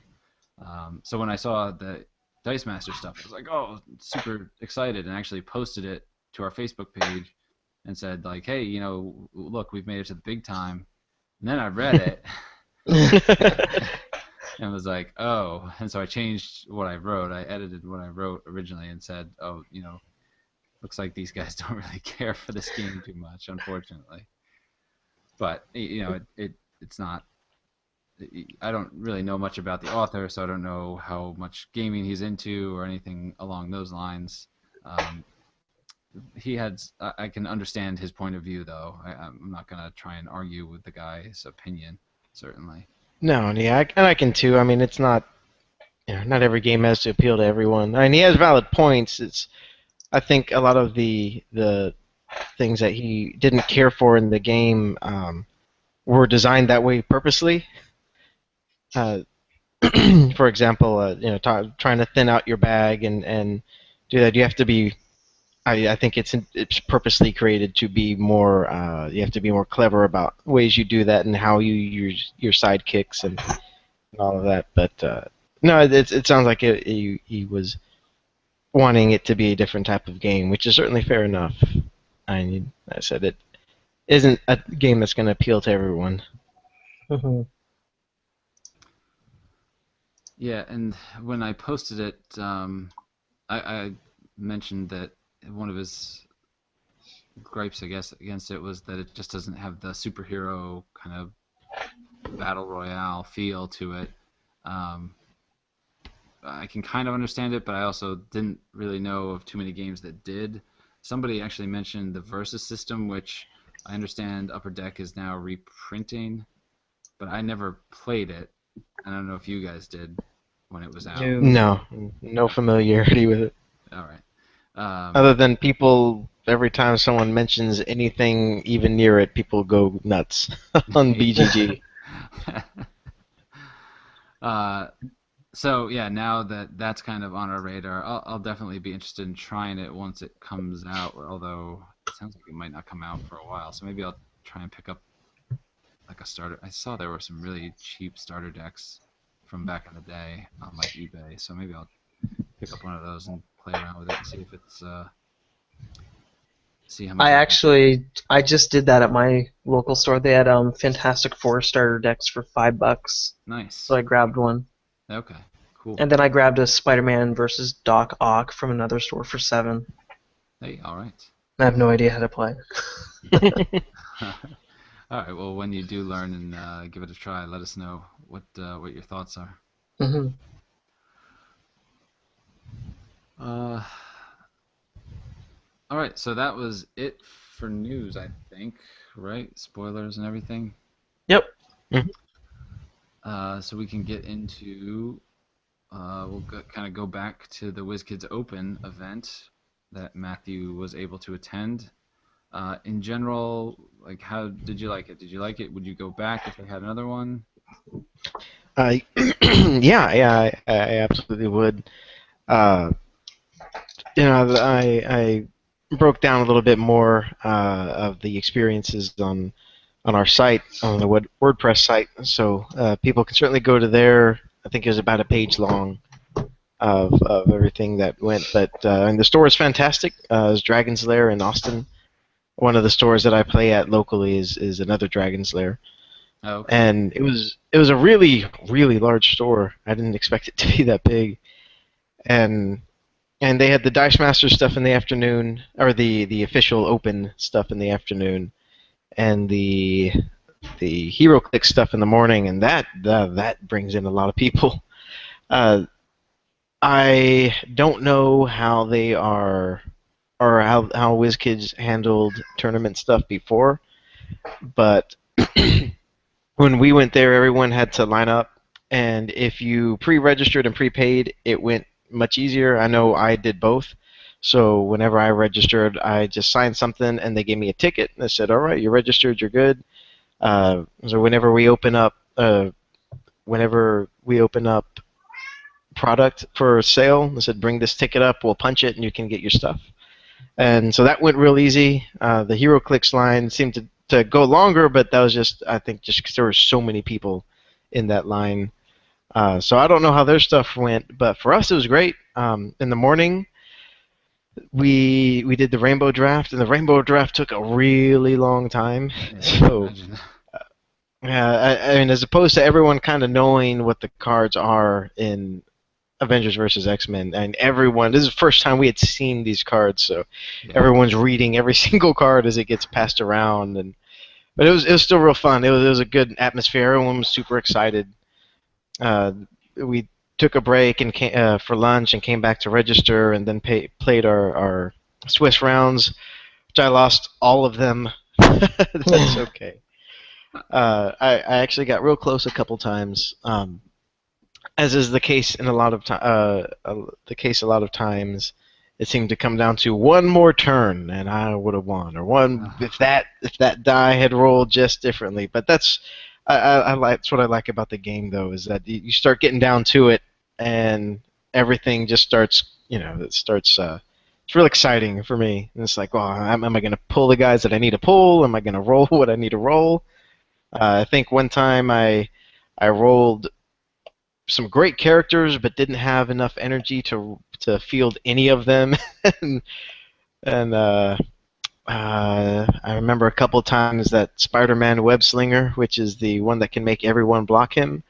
So when I saw the Dice Master stuff, I was like, oh, super excited, and actually posted it to our Facebook page and said like, hey, look, we've made it to the big time. And then I read it and was like, oh, and so I changed what I wrote. I edited what I wrote originally and said, oh, looks like these guys don't really care for this game too much, unfortunately. But it's not. I don't really know much about the author, so I don't know how much gaming he's into or anything along those lines. Um, I can understand his point of view, though. I'm not gonna try and argue with the guy's opinion, certainly. No, yeah, and I can too. I mean, it's not not every game has to appeal to everyone. I mean, he has valid points. I think a lot of the things that he didn't care for in the game were designed that way purposely. Uh, for example, trying to thin out your bag and do that, you have to be. I think it's purposely created to be more. You have to be more clever about ways you do that and how you use your sidekicks and all of that. But no, it sounds like he was wanting it to be a different type of game, which is certainly fair enough. I mean, I said it isn't a game that's going to appeal to everyone. Mhm. Yeah, and when I posted it, I mentioned that one of his gripes, I guess, against it was that it just doesn't have the superhero kind of battle royale feel to it. Um, I can kind of understand it, but I also didn't really know of too many games that did. Somebody actually mentioned the Versus system, which I understand Upper Deck is now reprinting, but I never played it. I don't know if you guys did when it was out. No. No, no Okay, familiarity with it, all right. other than people. every time someone mentions anything even near it, people go nuts on BGG. uh, so yeah, now that that's kind of on our radar, I'll definitely be interested in trying it once it comes out. Although it sounds like it might not come out for a while, so maybe I'll try and pick up like a starter. I saw there were some really cheap starter decks from back in the day on like eBay, so maybe I'll pick up one of those and play around with it and see if it's see how much I like it. I just did that at my local store. They had Fantastic Four starter decks for $5, so Nice. I grabbed one. Okay. Cool. And then I grabbed a Spider-Man versus Doc Ock from another store for 7. Hey, all right. I have no idea how to play. All right. Well, when you do learn and give it a try, let us know what your thoughts are. Hmm. Uh, all right. So that was it for news, I think. Right? Spoilers and everything. Yep. Mhm. So we can get into. We'll kind of go back to the WizKids Open event that Matthew was able to attend. In general, like, how did you like it? Did you like it? Would you go back if they had another one? Uh, I absolutely would. Uh, I broke down a little bit more of the experiences on our site, on the WordPress site, so people can certainly go to there. I think it was about a page long of everything that went, but and the store is fantastic. It's Dragon's Lair in Austin. One of the stores that I play at locally is another Dragon's Lair, Oh, okay. and it was a really large store. I didn't expect it to be that big, and they had the Dice Master stuff in the afternoon, or the official open stuff in the afternoon, and the HeroClix stuff in the morning, and that brings in a lot of people. Uh, I don't know how they are, or how WizKids handled tournament stuff before, but when we went there, everyone had to line up, and if you pre-registered and prepaid, it went much easier. I know I did both. So whenever I registered, I just signed something, and they gave me a ticket. And they said, "All right, you're registered, you're good." So whenever we open up product for sale, they said, "Bring this ticket up, we'll punch it, and you can get your stuff." And so that went real easy. The HeroClix line seemed to go longer, but that was just, I think, just because there were so many people in that line. So I don't know how their stuff went, but for us it was great. In the morning, we did the rainbow draft, and the rainbow draft took a really long time. Yeah, I can So imagine. I mean, as opposed to everyone kind of knowing what the cards are in Avengers versus X-Men, and everyone, this is the first time we had seen these cards, so Yeah. everyone's reading every single card as it gets passed around, and but it was still real fun. It was a good atmosphere. Everyone was super excited. Uh, we took a break and for lunch and came back to register, and then played our Swiss rounds, which I lost all of them. That's okay. I actually got real close a couple times. As is the case in a lot of the case a lot of times, it seemed to come down to one more turn and I would have won, or one if that die had rolled just differently. But I like that's what I like about the game though, is that you start getting down to it and everything just starts, it starts. It's real exciting for me. And it's like, well, am I going to pull the guys that I need to pull? Am I going to roll what I need to roll? I think one time I rolled some great characters, but didn't have enough energy to field any of them. and I remember a couple of times that Spider-Man Web Slinger, which is the one that can make everyone block him,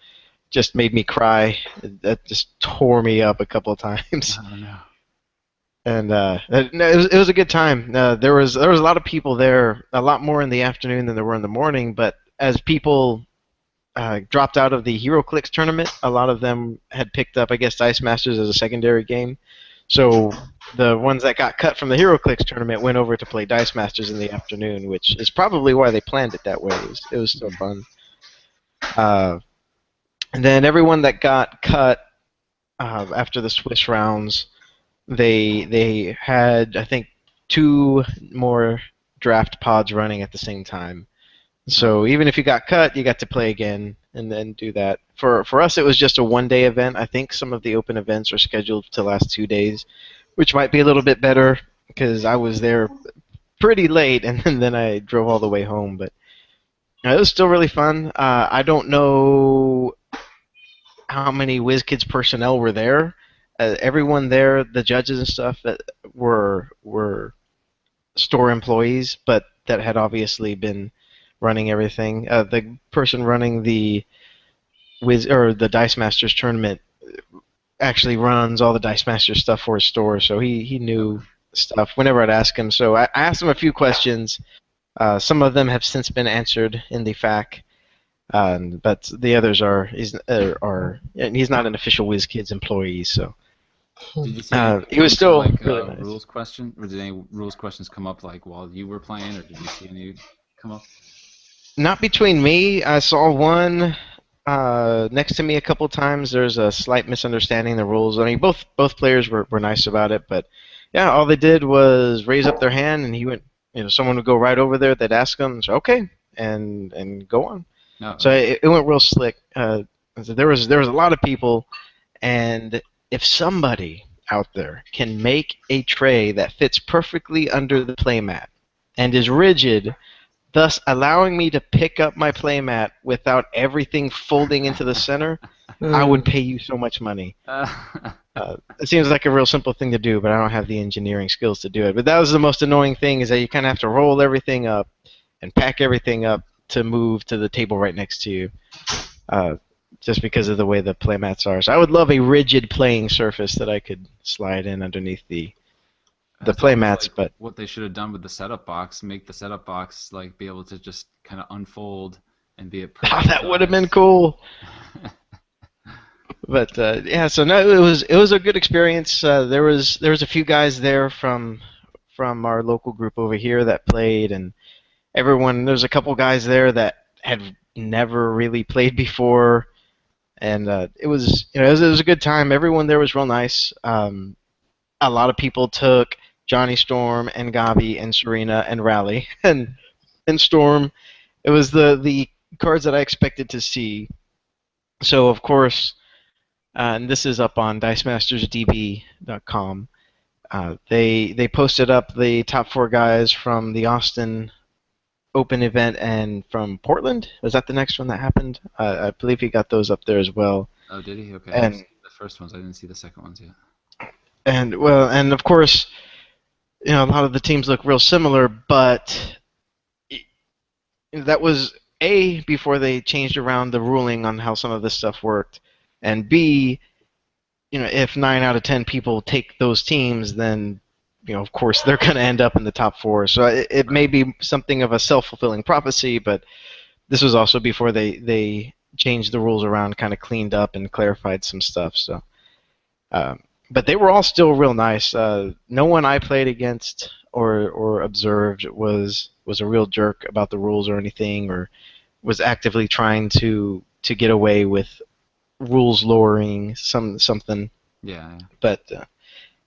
just made me cry. That just tore me up a couple of times. Oh no. And no, it was a good time. There was a lot of people there, a lot more in the afternoon than there were in the morning. But as people dropped out of the HeroClix tournament, a lot of them had picked up, I guess, Dice Masters as a secondary game. So the ones that got cut from the HeroClix tournament went over to play Dice Masters in the afternoon, which is probably why they planned it that way. It was still Mm. fun. Uh, and then everyone that got cut after the Swiss rounds, they had, I think, 2 more draft pods running at the same time. So even if you got cut, you got to play again and then do that. For us, it was just a 1-day event. I think some of the open events are scheduled to last 2 days, which might be a little bit better because I was there pretty late and then I drove all the way home. But it was still really fun. I don't know how many WizKids personnel were there. Everyone there, the judges and stuff, that were store employees, but that had obviously been running everything. The person running the the Dice Masters tournament actually runs all the Dice Masters stuff for his store, so he knew stuff whenever I'd ask him. So I asked him a few questions. Some of them have since been answered in the FAQ. But the others and he's not an official WizKids employee, so Did you see any he was still like really nice. rules question, or did any rules questions come up like while you were playing, or did you see any come up? Not between me. I saw one next to me a couple times. There's a slight misunderstanding of the rules. I mean, both players were nice about it, but yeah, all they did was raise up their hand, and he went. Someone would go right over there. They'd ask them, so, okay, and go on. No. So it went real slick. So there was a lot of people, and if somebody out there can make a tray that fits perfectly under the playmat and is rigid, thus allowing me to pick up my playmat without everything folding into the center, I would pay you so much money. It seems like a real simple thing to do, but I don't have the engineering skills to do it. But that was the most annoying thing, is that you kind of have to roll everything up and pack everything up to move to the table right next to you, just because of the way the playmats are. So I would love a rigid playing surface that I could slide in underneath the That's playmats. like But what they should have done with the setup box, make the setup box like be able to just kind of unfold and be a perfect that would have been size. cool. But yeah, so no, it was a good experience. There was a few guys there from our local group over here that played, and everyone. There's a couple guys there that had never really played before, and it was it was a good time. Everyone there was real nice. A lot of people took Johnny Storm and Gabi and Serena and Rally and Storm. It was the cards that I expected to see. So of course. And this is up on DicemastersDB.com. They posted up the top 4 guys from the Austin Open event and from Portland. Was that the next one that happened? I believe he got those up there as well. Oh, did he? Okay. And the first ones. I didn't see the second ones yet. and of course, a lot of the teams look real similar, but that was A, before they changed around the ruling on how some of this stuff worked. And B, if 9 out of 10 people take those teams, then, of course, they're going to end up in the top 4. So it may be something of a self-fulfilling prophecy, but this was also before they changed the rules around, kind of cleaned up and clarified some stuff. So, but they were all still real nice. No one I played against or observed was a real jerk about the rules or anything, or was actively trying to get away with rules lowering something. Yeah. But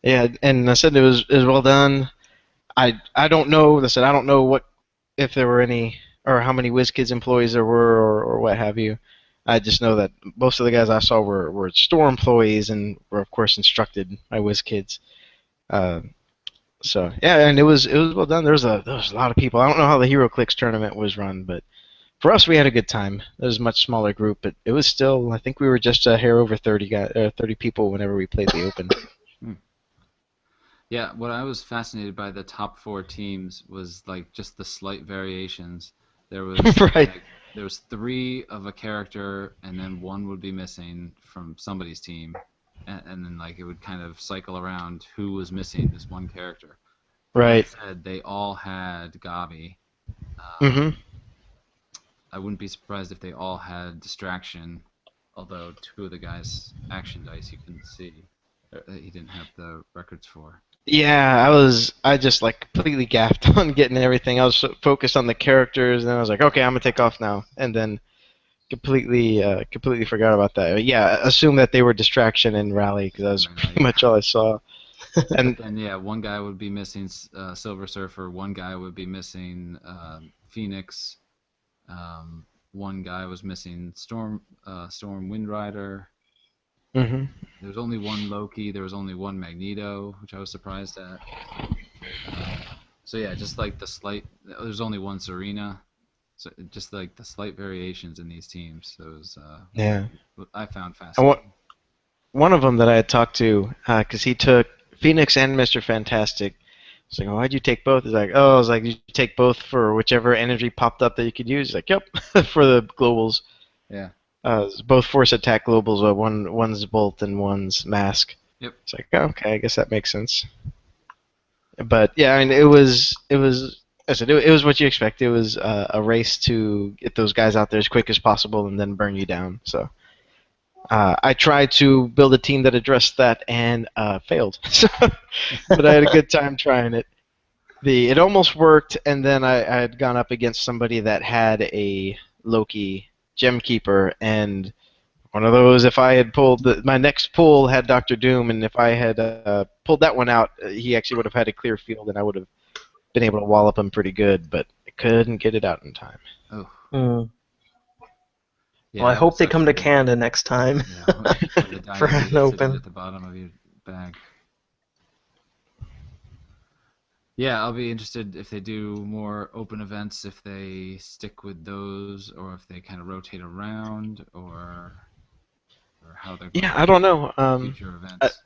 yeah, and I said it was well done. I don't know. I said I don't know if there were any or how many WizKids employees there were or what have you. I just know that most of the guys I saw were store employees and were of course instructed by WizKids. So yeah, and it was well done. There was a lot of people. I don't know how the HeroClix tournament was run, but for us, we had a good time. It was a much smaller group, but it was still. I think we were just a hair over 30 people whenever we played the Open. Yeah, what I was fascinated by the top 4 teams was like just the slight variations. There was right. There was 3 of a character, and then 1 would be missing from somebody's team, and then like it would kind of cycle around who was missing this one character. Right. That said, they all had Gabi. Mm-hmm. I wouldn't be surprised if they all had distraction, although 2 of the guys' action dice you couldn't see. He didn't have the records for. Yeah, I just like completely gaffed on getting everything. I was so focused on the characters, and I was like, okay, I'm gonna take off now, and then completely forgot about that. Yeah, assume that they were distraction and rally because that was pretty much all I saw. And But then, yeah, one guy would be missing Silver Surfer. One guy would be missing Phoenix. One guy was missing Storm Wind Rider. hmm There was only one Loki. There was only one Magneto, which I was surprised at. Uh, so yeah, just like the slight. There's only one Serena. So just like the slight variations in these teams. So it was yeah, what I found and fascinating. one of them that I had talked to, because he took Phoenix and Mister Fantastic. I was like, oh, why'd you take both? He's like, oh, I was like, you take both for whichever energy popped up that you could use. He's like, yep, for the globals. Yeah. Both force attack globals, one's bolt and one's mask. Yep. It's like, oh, okay, I guess that makes sense. But yeah, I mean, it was. I said it was what you expect. It was a race to get those guys out there as quick as possible and then burn you down. So I tried to build a team that addressed that and failed. But I had a good time trying it. It almost worked, and then I had gone up against somebody that had a Loki Gem Keeper, and one of those. If I had pulled my next pull had Doctor Doom, and if I had pulled that one out, he actually would have had a clear field, and I would have been able to wallop him pretty good, but I couldn't get it out in time. Oh, Hmm. Well, yeah, I that would hope they suck come to when Canada next time when the for diamond an is sitting open. at the bottom of your bag. Yeah, I'll be interested if they do more open events, if they stick with those, or if they kind of rotate around, or how they're going Yeah, to I do don't know. future I, events.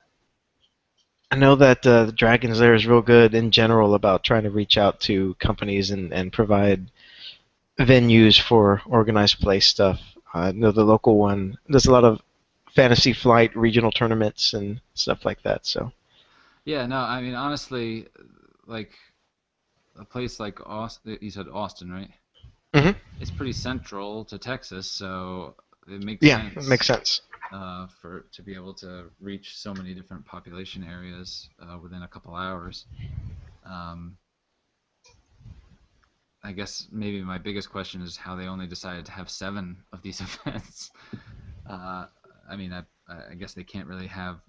I know that the Dragons there is real good in general about trying to reach out to companies and provide venues for organized play stuff. I know the local one. There's a lot of Fantasy Flight regional tournaments and stuff like that. So Yeah, no, I mean honestly, like a place like Austin, you said Austin, right? hmm It's pretty central to Texas, so it makes yeah, it makes sense sense. for to be able to reach so many different population areas within a couple hours. Um, I guess maybe my biggest question is how they only decided to have seven of these events. Uh, I mean, I guess they can't really have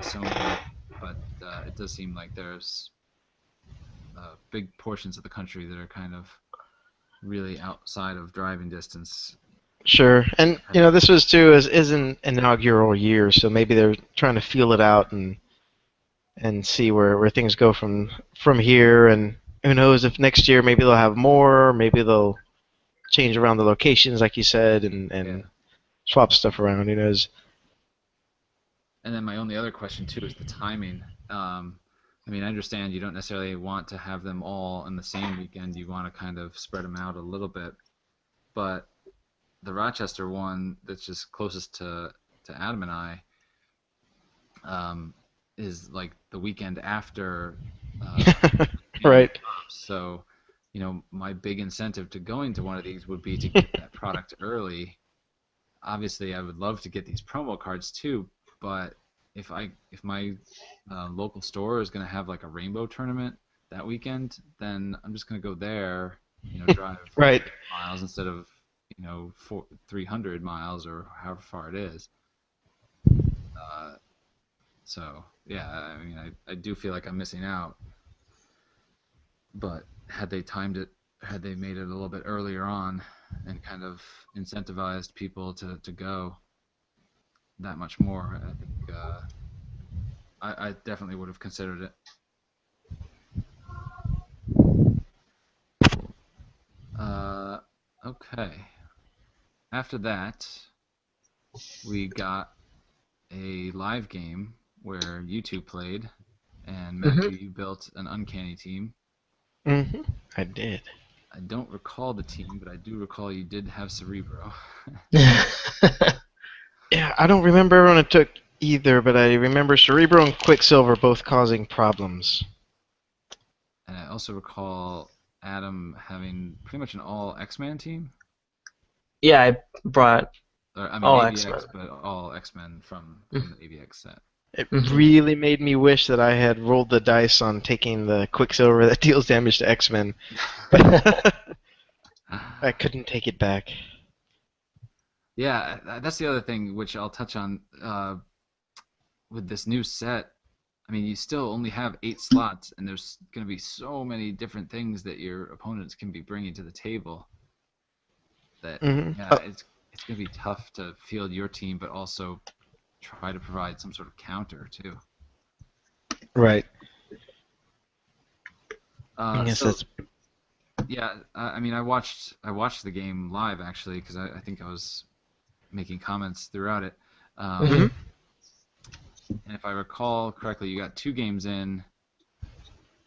so many, but it does seem like there's big portions of the country that are kind of really outside of driving distance. Sure, and Depending on this was too is an inaugural year, so maybe they're trying to feel it out and see where things go from here. And who knows if next year maybe they'll have more, maybe they'll change around the locations like you said and yeah. swap stuff around. Who knows? And then my only other question too is the timing. I mean, I understand you don't necessarily want to have them all in the same weekend. You want to kind of spread them out a little bit. But the Rochester one, that's just closest to Adam and I, um, is like the weekend after Canada Right. drops. So, my big incentive to going to one of these would be to get that product early. Obviously, I would love to get these promo cards too, but if my local store is going to have like a rainbow tournament that weekend, then I'm just going to go there, drive Right. miles instead of 300 miles or however far it is. Uh, so yeah, I mean, I do feel like I'm missing out, but had they made it a little bit earlier on and kind of incentivized people to go that much more, I think I definitely would have considered it. Uh, okay. After that, we got a live game where you two played, and Hmm. Matthew, you built an uncanny team. hmm I did. I don't recall the team, but I do recall you did have Cerebro. Yeah, I don't remember everyone it took either, but I remember Cerebro and Quicksilver both causing problems. And I also recall Adam having pretty much an all X-Men team. Yeah, I brought Or, I mean all X-Men. AVX, but all X-Men from the AVX set. It Hmm. really made me wish that I had rolled the dice on taking the Quicksilver that deals damage to X-Men, but I couldn't take it back. Yeah, that's the other thing which I'll touch on with this new set. I mean, you still only have 8 slots, and there's going to be so many different things that your opponents can be bringing to the table that Hmm. yeah, it's going to be tough to field your team, but also try to provide some sort of counter too. Right. Yes, So that's. yeah, I mean, I watched the game live actually because I think I was making comments throughout it. Hmm. Mhm. And if I recall correctly, you got 2 games in,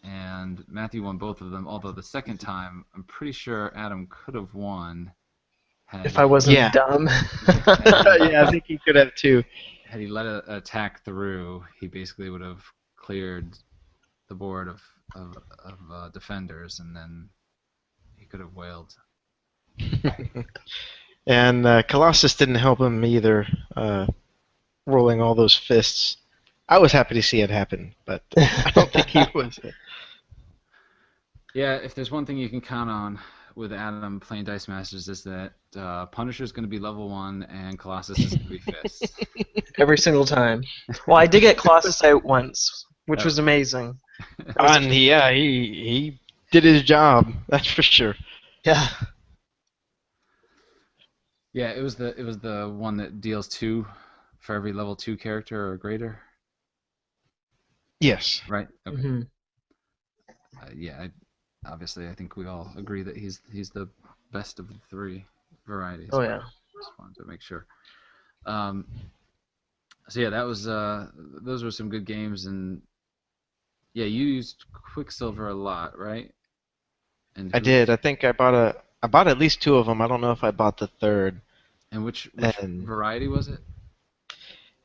and Matthew won both of them. Although the second time, I'm pretty sure Adam could have won had If I wasn't Yeah. dumb. had he Yeah, I think he could have too. had he let an attack through. He basically would have cleared the board of defenders, and then he could have wailed. And Colossus didn't help him either, rolling all those fists. I was happy to see it happen, but I don't think he was. Yeah, if there's one thing you can count on with Adam playing Dice Masters is that Punisher's going to be level 1 and Colossus is going to be fists. Every single time. Well, I did get Colossus out once, which was Oh. amazing. That was And he did his job. That's for sure. yeah. Yeah, it was the one that deals 2 for every level 2 character or greater, Yes. right? Okay. Hmm. Yeah, obviously I think we all agree that he's the best of the 3 varieties. Oh But yeah. just wanted to make sure. Um, so yeah, that was those were some good games, and yeah, you used Quicksilver a lot, right? And I who did. I think I bought at least 2 of them. I don't know if I bought the third. and which And variety was it?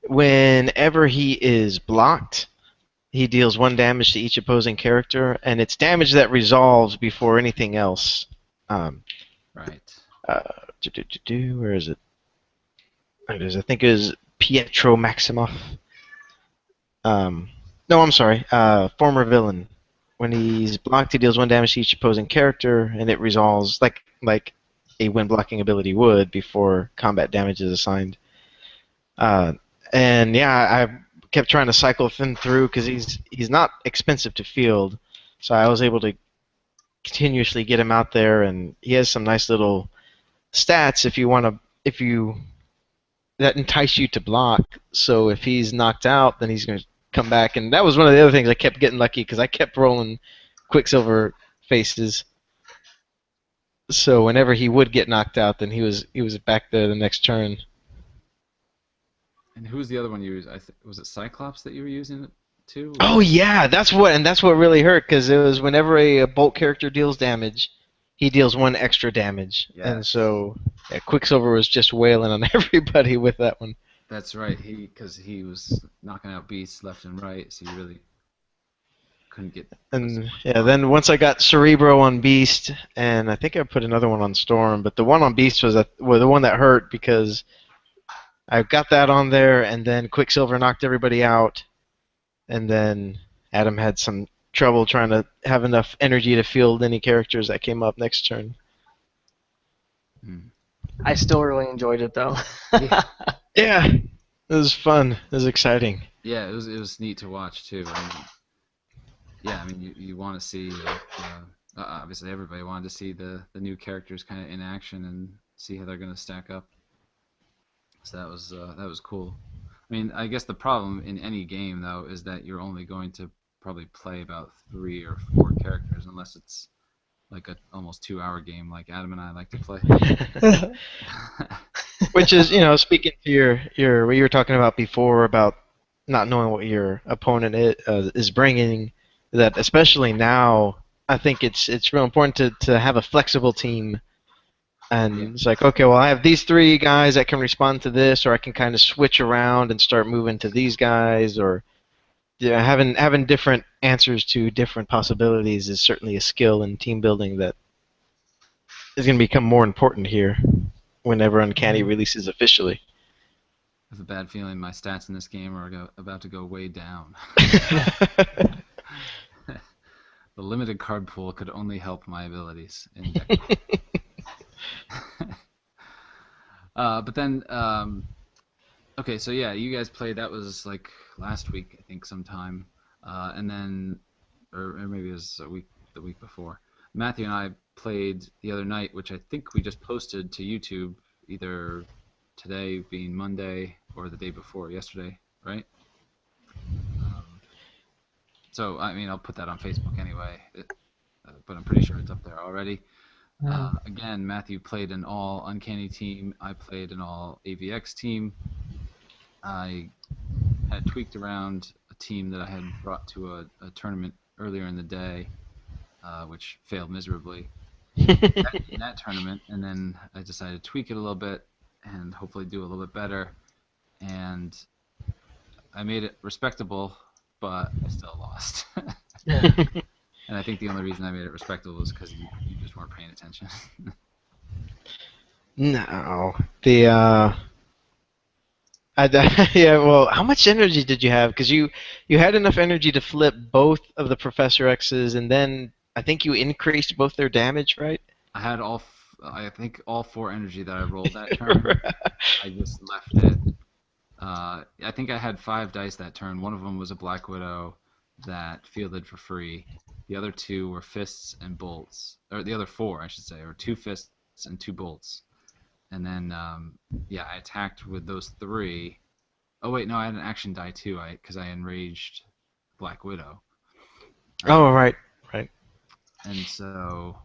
whenever he is blocked, he deals 1 damage to each opposing character, and it's damage that resolves before anything else. Um, Right. uh, where is it? There it is. I think it is Pietro Maximoff. Um, no, I'm sorry. Former villain. When he's blocked, he deals 1 damage to each opposing character, and it resolves like a when blocking ability would before combat damage is assigned. Uh, and yeah, I kept trying to cycle him through because he's not expensive to field, so I was able to continuously get him out there, and he has some nice little stats if you that entice you to block. So if he's knocked out, then he's going to come back, and that was one of the other things I kept getting lucky because I kept rolling Quicksilver faces. So whenever he would get knocked out, then he was back there the next turn. And who was the other one you used? Was it Cyclops that you were using it too? Oh yeah, that's what really hurt because it was whenever a bolt character deals damage, he deals 1 extra damage, and Yes. so yeah, Quicksilver was just wailing on everybody with that one. That's right. Because he was knocking out beasts left and right, so you really couldn't get so And much yeah, harm. then once I got Cerebro on Beast, and I think I put another one on Storm, but the one on Beast was the one that hurt because I got that on there, and then Quicksilver knocked everybody out, and then Adam had some trouble trying to have enough energy to field any characters that came up next turn. Hmm. I still really enjoyed it though. Yeah. Yeah, it was fun. It was exciting. Yeah, it was neat to watch too. I mean, yeah, I mean you want to see like obviously everybody wanted to see the new characters kind of in action and see how they're going to stack up. So that was cool. I mean, I guess the problem in any game though is that you're only going to probably play about 3 or 4 characters unless it's like a almost 2 hour game like Adam and I like to play. Which is, speaking to your what you were talking about before about not knowing what your opponent is bringing, that especially now, I think it's real important to have a flexible team. Yeah. And it's like, okay, well, I have these 3 guys that can respond to this, or I can kind of switch around and start moving to these guys, or having different answers to different possibilities is certainly a skill in team building that is going to become more important here whenever Uncanny releases officially. I have a bad feeling my stats in this game are about to go way down. The limited card pool could only help my abilities in deck. But then, okay, so yeah, you guys played. That was like last week, I think, sometime. and then, or maybe it was the week before. Matthew and I played the other night, which I think we just posted to YouTube either today being Monday or the day before yesterday, right? Um, so I mean, I'll put that on Facebook anyway, but I'm pretty sure it's up there already. Again, Matthew played an all Uncanny team. I played an all AVX team. I had tweaked around a team that I had brought to a tournament earlier in the day, which failed miserably in that tournament. And then I decided to tweak it a little bit and hopefully do a little bit better. And I made it respectable, but I still lost. Yeah. And I think the only reason I made it respectable was because you just weren't paying attention. No, the yeah. Well, how much energy did you have? Because you had enough energy to flip both of the Professor X's, and then I think you increased both their damage, right? I had I think all four energy that I rolled that turn. I just left it. I think I had 5 dice that turn. One of them was a Black Widow that fielded for free. The other two were fists and bolts, or the other four, I should say, or 2 fists and 2 bolts. And then, yeah, I attacked with those three. Oh wait, no, I had an action die too, because I enraged Black Widow. Oh, Um, right, right. and so,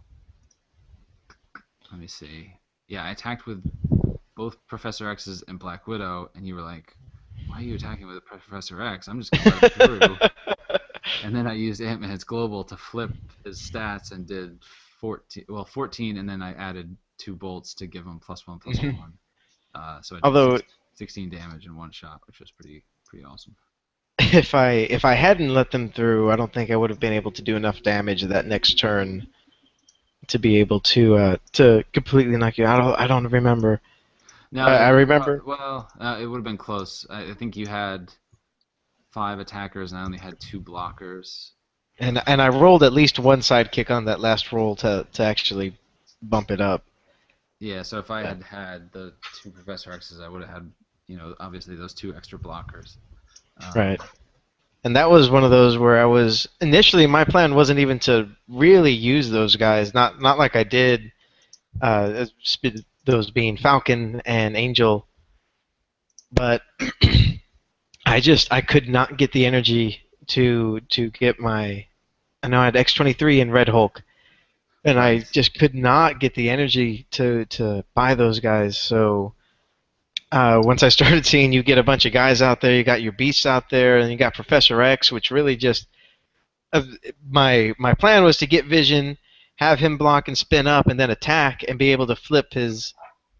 let me see. Yeah, I attacked with both Professor X's and Black Widow, and you were like, "Why are you attacking with Professor X? I'm just gonna let him through." And then I used Ant-Man's Global to flip his stats and did 14, and then I added 2 bolts to give him +1/+1. So I did Although 16 damage in one shot, which was pretty awesome. if I hadn't let them through, I don't think I would have been able to do enough damage that next turn to be able to completely knock you out. I don't remember. No, I remember, well, it would have been close. I think you had 5 attackers, and I only had 2 blockers. and I rolled at least one sidekick on that last roll to actually bump it up. Yeah, so if I But, had had the 2 Professor X's, I would have had, obviously those 2 extra blockers. right. Um, And that was one of those where I was initially my plan wasn't even to really use those guys, not like I did those being Falcon and Angel, but I could not get the energy to get my. I know I had X-23 and Red Hulk, and I right. just could not get the energy to buy those guys. So once I started seeing you get a bunch of guys out there, you got your beasts out there, and you got Professor X, which really just uh, my plan was to get Vision, have him block and spin up, and then attack, and be able to flip his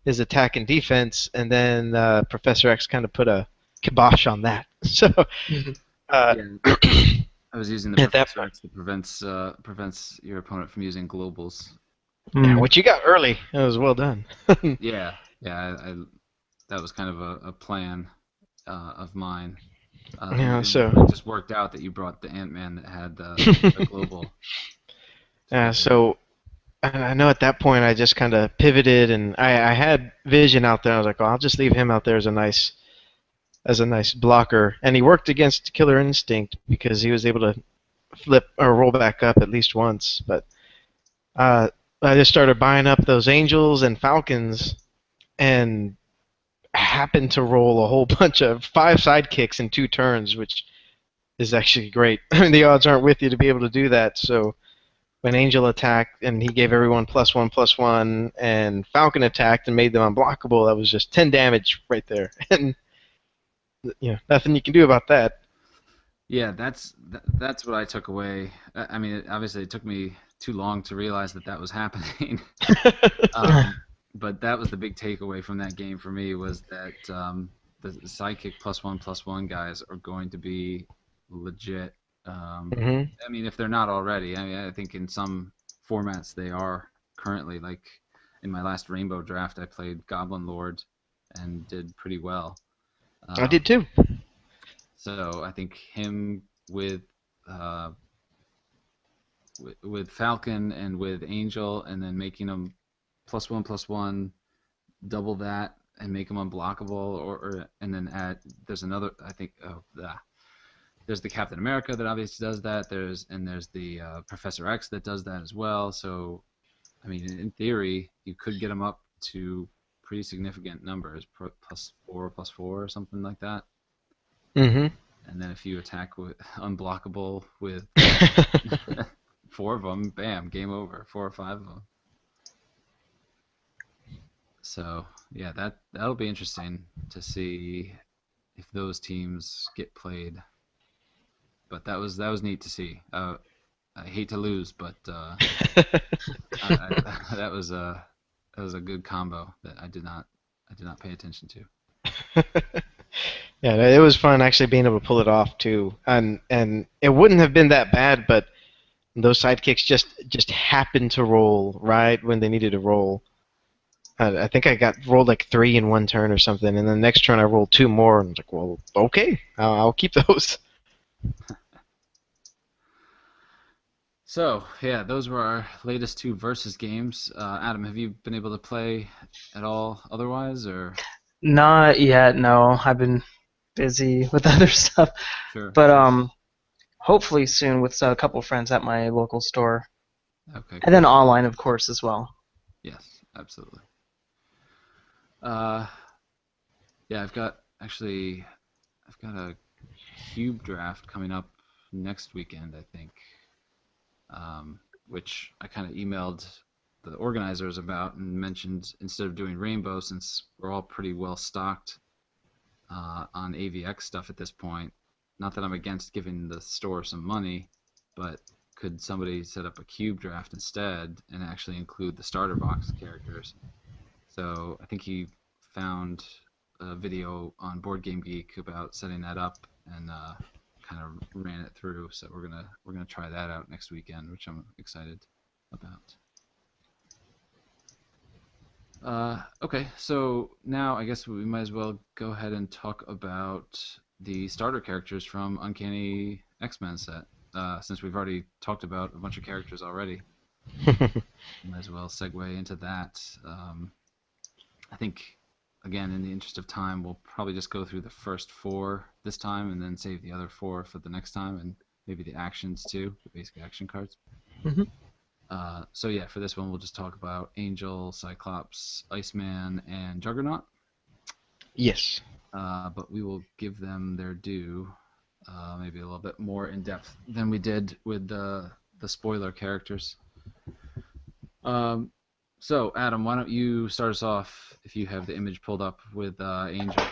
attack and defense, and then Professor X kind of put a kibosh on that. So Mhm. uh, Yeah, I was using the at that Professor point, X that prevents your opponent from using globals. yeah, Mm. what you got early, that was well done. Yeah, that was kind of a plan of mine. Yeah, It so just worked out that you brought the Ant-Man that had the global to yeah, be there. so I know at that point I just kind of pivoted, and I had Vision out there. I was like, oh, I'll just leave him out there as a nice blocker, and he worked against Killer Instinct because he was able to flip or roll back up at least once. But uh, I just started buying up those Angels and Falcons, and happened to roll a whole bunch of 5 sidekicks in 2 turns, which is actually great. I mean, the odds aren't with you to be able to do that. So when Angel attacked and he gave everyone +1/+1, and Falcon attacked and made them unblockable, that was just 10 damage right there, and nothing you can do about that. Yeah, that's what I took away. I mean, obviously, it took me too long to realize that was happening. But that was the big takeaway from that game for me was that the sidekick +1/+1 guys are going to be legit. hmm I mean, if they're not already, I mean, I think in some formats they are currently. Like in my last Rainbow draft, I played Goblin Lord and did pretty well. I did Um, too. so I think him uh, with Falcon and with Angel, and then making them +1/+1, double that, and make them unblockable, or and then add. There's another. I think. Oh, there's the Captain America that obviously does that. There's the Professor X that does that as well. So I mean, in theory, you could get them up to pretty significant numbers, plus four or something like that. Mm-hmm. And then if you attack with unblockable with four of them, bam, game over. Four or five of them. So yeah, that'll be interesting to see if those teams get played. But that was neat to see. I hate to lose, but that was a good combo that I did not pay attention to. Yeah, it was fun actually being able to pull it off too, and it wouldn't have been that bad, but those sidekicks just happened to roll right when they needed to roll. I think I got rolled like 3 in one turn or something, and then the next turn I rolled 2 more, and I was like, well, okay, I'll keep those. So yeah, those were our latest two versus games. Adam, have you been able to play at all otherwise, or Not yet, no. I've been busy with other stuff. sure, But sure. hopefully soon with a couple friends at my local store. Okay, And then cool. online, of course, as well. Yes, absolutely. Uh, yeah, I've got a cube draft coming up next weekend, I think, which I kind of emailed the organizers about and mentioned instead of doing rainbow, since we're all pretty well stocked on AVX stuff at this point. Not that I'm against giving the store some money, but could somebody set up a cube draft instead and actually include the starter box characters? So I think he found a video on Board Game Geek about setting that up and kind of ran it through. So we're gonna try that out next weekend, which I'm excited about. Okay, so now I guess we might as well go ahead and talk about the starter characters from Uncanny X-Men set. Since we've already talked about a bunch of characters already, might as well segue into that. I think, again, in the interest of time, we'll probably just go through the first four this time and then save the other four for the next time, and maybe the actions too, the basic action cards. Hmm. So yeah, for this one, we'll just talk about Angel, Cyclops, Iceman, and Juggernaut. Yes. But we will give them their due, maybe a little bit more in depth than we did with the spoiler characters. Um, so Adam, why don't you start us off if you have the image pulled up with Angel?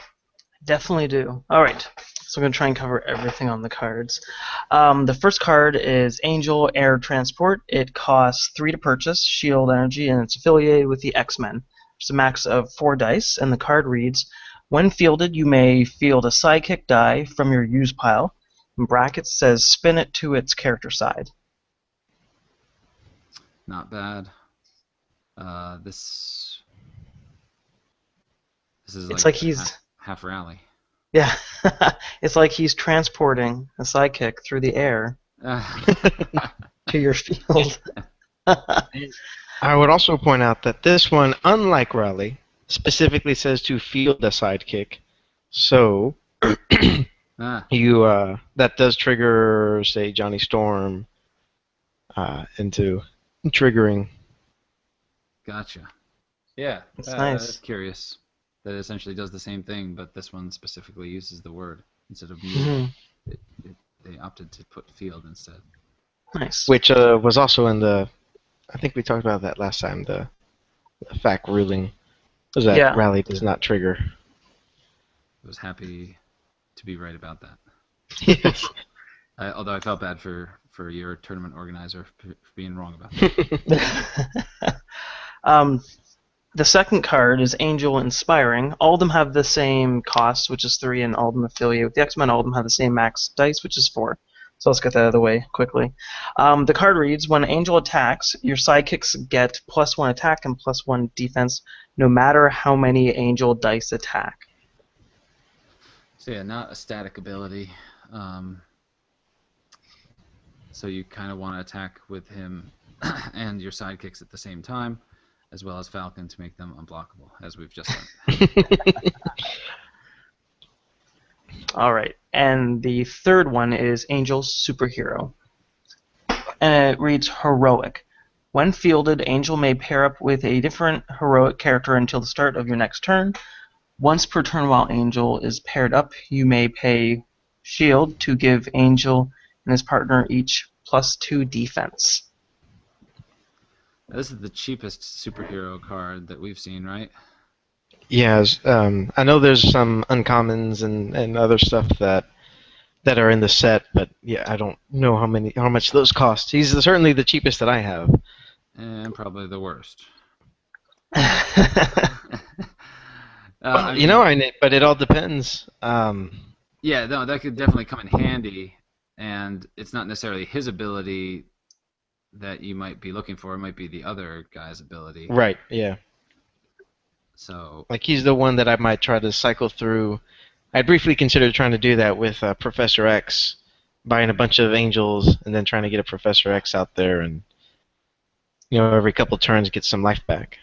Definitely do. All right. So I'm going to try and cover everything on the cards. The first card is Angel Air Transport. It costs 3 to purchase, shield energy, and it's affiliated with the X-Men. There's a max of 4 dice, and the card reads, when fielded, you may field a sidekick die from your use pile. In brackets says spin it to its character side. Not bad. This is It's like like a he's, half rally. yeah, it's like he's transporting a sidekick through the air to your field. I would also point out that this one, unlike Raleigh, specifically says to field a sidekick. So ah, you that does trigger, say, Johnny Storm into triggering. gotcha. Yeah, It's that's nice. curious. That essentially does the same thing, but this one specifically uses the word instead of move. Hmm. They opted to put field instead. Nice. Which was also in the. I think we talked about that last time. The fact ruling was that Yeah. Raleigh does not trigger. I was happy to be right about that. Yes. Although I felt bad for your tournament organizer for being wrong about that. um, the second card is Angel Inspiring. All of them have the same cost, which is 3, and all of them affiliate with the X-Men. All of them have the same max dice, which is 4. So let's get that out of the way quickly. The card reads, when Angel attacks, your sidekicks get +1 attack and +1 defense, no matter how many Angel dice attack. So yeah, not a static ability. So you kind of want to attack with him and your sidekicks at the same time, as well as Falcon to make them unblockable, as we've just learned. All right. And the third one is Angel's Superhero. And it reads Heroic. When fielded, Angel may pair up with a different heroic character until the start of your next turn. Once per turn while Angel is paired up, you may pay Shield to give Angel and his partner each +2 defense. This is the cheapest superhero card that we've seen, right? Yeah, I know there's some uncommons and other stuff that are in the set, but yeah, I don't know how much those cost. He's certainly the cheapest that I have. And probably the worst. Well, I mean, but it all depends. yeah, no, that could definitely come in handy, and it's not necessarily his ability that you might be looking for. It might be the other guy's ability. Right, yeah. So, Like he's the one that I might try to cycle through. I briefly considered trying to do that with Professor X, buying a bunch of angels and then trying to get a Professor X out there and every couple turns get some life back.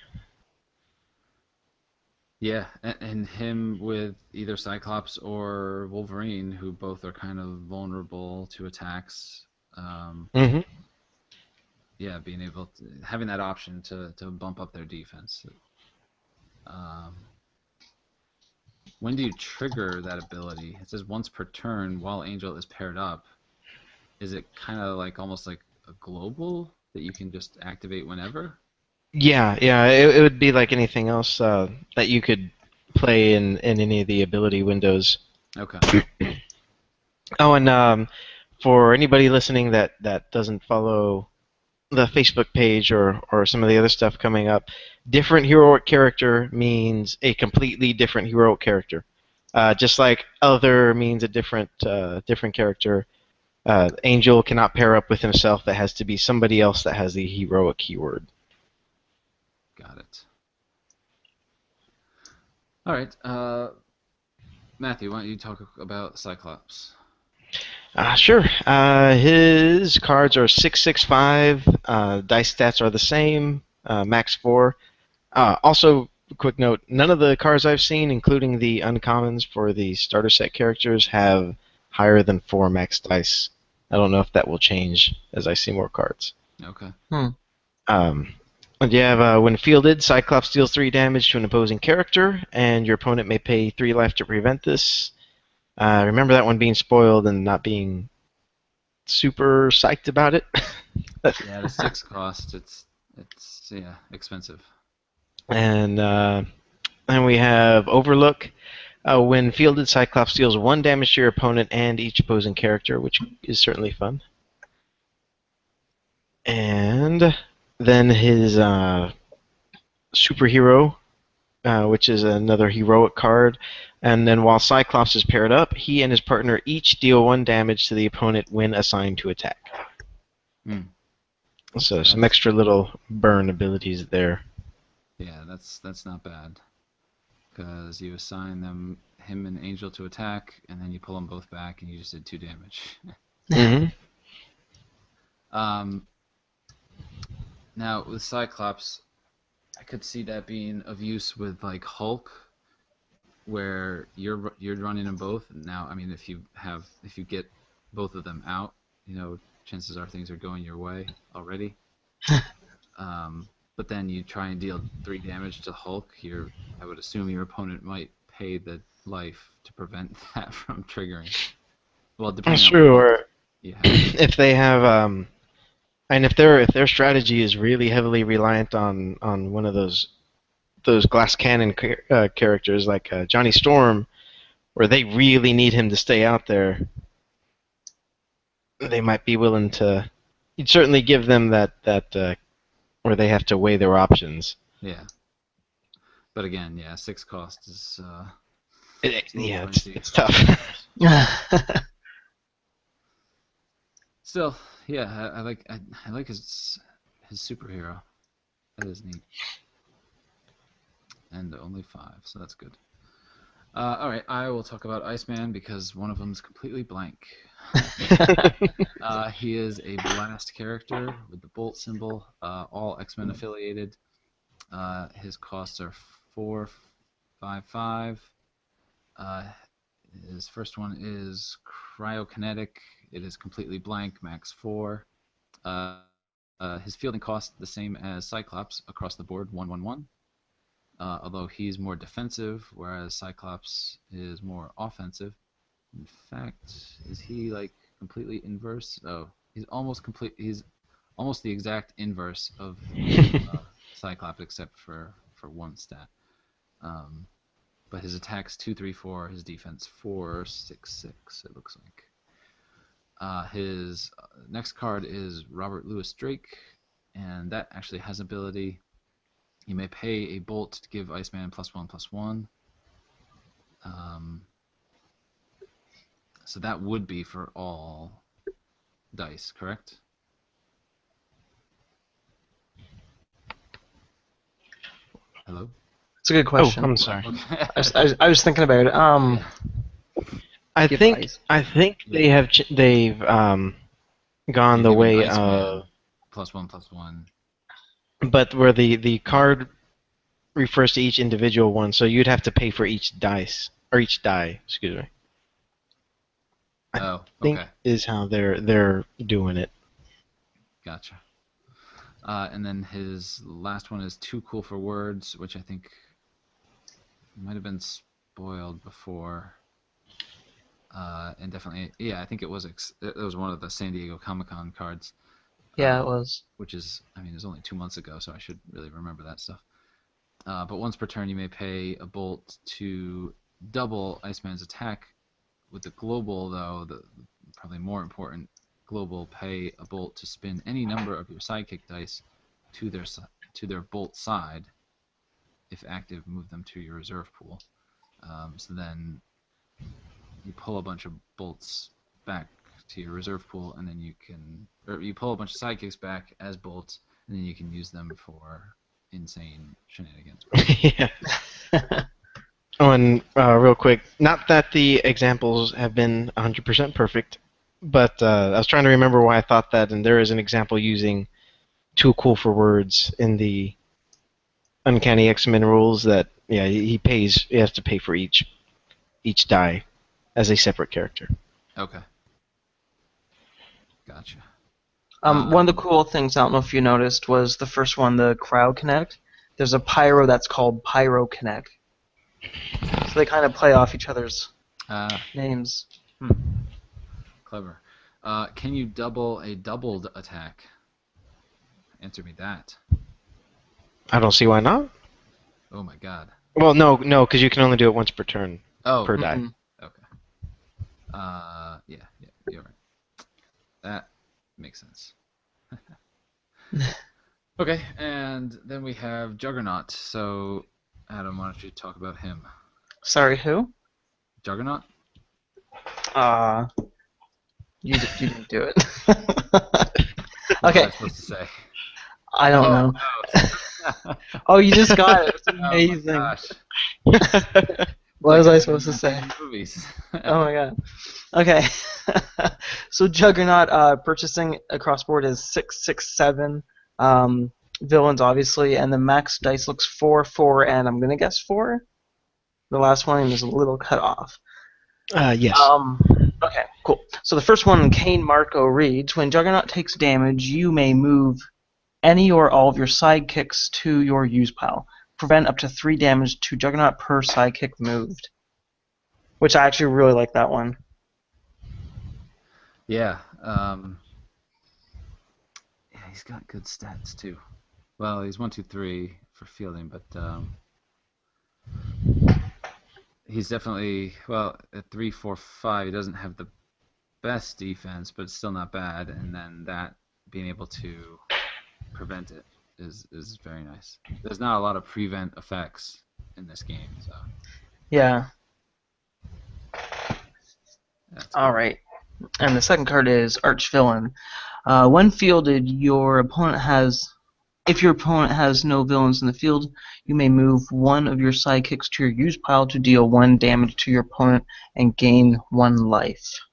yeah, and him with either Cyclops or Wolverine, who both are kind of vulnerable to attacks. Mm-hmm. Yeah, being able to having that option to bump up their defense. Um, when do you trigger that ability? It says once per turn while Angel is paired up. Is it kind of like almost like a global that you can just activate whenever? Yeah. It would be like anything else that you could play in any of the ability windows. Okay. Oh, and for anybody listening that doesn't follow the Facebook page or some of the other stuff coming up, different heroic character means a completely different heroic character. Just like other means a different character. Angel cannot pair up with himself. That has to be somebody else that has the heroic keyword. Got it. All right. Matthew, why don't you talk about Cyclops? Sure. His cards are 665. Dice stats are the same. Max 4. Also, quick note: none of the cards I've seen, including the uncommons for the starter set characters, have higher than 4 max dice. I don't know if that will change as I see more cards. Okay. Um, and you have when fielded, Cyclops deals 3 damage to an opposing character, and your opponent may pay 3 life to prevent this. Remember that one being spoiled and not being super psyched about it. Yeah, the 6 cost. It's yeah expensive. And then we have Overlook. When fielded, Cyclops deals 1 damage to your opponent and each opposing character, which is certainly fun. And then his superhero, which is another heroic card. And then while Cyclops is paired up, he and his partner each deal 1 damage to the opponent when assigned to attack. Hmm. So some extra little burn abilities there. Yeah, that's not bad. Because you assign him and Angel to attack, and then you pull them both back, and you just did 2 damage. Mm-hmm. um, Now with Cyclops, I could see that being of use with like Hulk, where you're running them both. Now, I mean, if you get both of them out, chances are things are going your way already. But then you try and deal 3 damage to Hulk. I would assume your opponent might pay the life to prevent that from triggering. Well, That's depending on true. what build Or you have. if they have, and if their strategy is really heavily reliant on one of those glass cannon characters like Johnny Storm, where they really need him to stay out there, they might be willing to. You'd certainly give them that where they have to weigh their options. Yeah. But again, yeah, 6 cost is it's a little Yeah, pricey. it's tough. Still, yeah, I like his superhero. That is neat. And only 5, so that's good. All right, I will talk about Iceman because one of them is completely blank. He is a blast character with the bolt symbol, all X-Men affiliated. His costs are 4, 5, 5. His first one is Cryokinetic. It is completely blank, max 4. His fielding cost the same as Cyclops across the board, 1/1/1. Although he's more defensive, whereas Cyclops is more offensive. In fact, is he like completely inverse? Oh, he's almost complete. He's almost the exact inverse of Cyclops, except for one stat. Um, but his attack's 2/3/4. His defense 4/6/6. It looks like. His next card is Robert Louis Drake, and that actually has ability. You may pay a bolt to give Iceman +1/+1. So that would be for all dice, correct? Hello? It's a good Oh, question. I'm sorry. I was thinking about it. Yeah. I Give think ice. I think they have they've gone You're the giving way Iceman of, +1/+1. but where the card refers to each individual one, so you'd have to pay for each dice or each die. Excuse me. I Oh, think okay. is how they're doing it. Gotcha. And then his last one is Too Cool for Words, which I think might have been spoiled before. And definitely, yeah, I think it was one of the San Diego Comic-Con cards. Yeah, it was. Which is, I mean, it was only 2 months ago, so I should really remember that stuff. But once per turn, you may pay a bolt to double Iceman's attack. With the global, though, the probably more important global, pay a bolt to spin any number of your sidekick dice to their bolt side. If active, move them to your reserve pool. So then you pull a bunch of bolts back to your reserve pool, and then you pull a bunch of sidekicks back as bolts, and then you can use them for insane shenanigans. Yeah. Oh, and real quick, not that the examples have been 100% perfect, but I was trying to remember why I thought that, and there is an example using Too Cool for Words in the Uncanny X-Men rules that, yeah, he has to pay for each die as a separate character. Okay. Gotcha. One of the cool things, I don't know if you noticed, was the first one, the Crowd Connect. There's a pyro that's called Pyro Connect. So they kind of play off each other's names. Clever. Can you double a doubled attack? Answer me that. I don't see why not. Oh my god. Well, no, because you can only do it once per turn, Oh. per die. Okay. Yeah, you're right. That makes sense. Okay, and then we have Juggernaut. So, Adam, why don't you talk about him? Sorry, who? Juggernaut? You didn't do it. What Okay. was I supposed to say? I don't know. Oh, you just got it. It's amazing. Oh my gosh. What was I supposed to say? Movies. Oh my god. Okay. So Juggernaut purchasing across board is 667. Villains obviously, and the max dice looks 4/4, and I'm gonna guess 4. The last one is a little cut off. Yes. Okay, cool. So the first one, Kane Marco, reads: when Juggernaut takes damage, you may move any or all of your sidekicks to your use pile. Prevent up to 3 damage to Juggernaut per sidekick moved. Which I actually really like that one. Yeah. Yeah, he's got good stats too. Well, he's 1, 2, 3 for fielding, but he's definitely, well, at 3, 4, 5. He doesn't have the best defense, but it's still not bad. And then that being able to prevent it is very nice. There's not a lot of prevent effects in this game, so Yeah. that's All right. And the second card is Arch Villain. When fielded, if your opponent has no villains in the field, you may move one of your sidekicks to your use pile to deal 1 damage to your opponent and gain 1 life.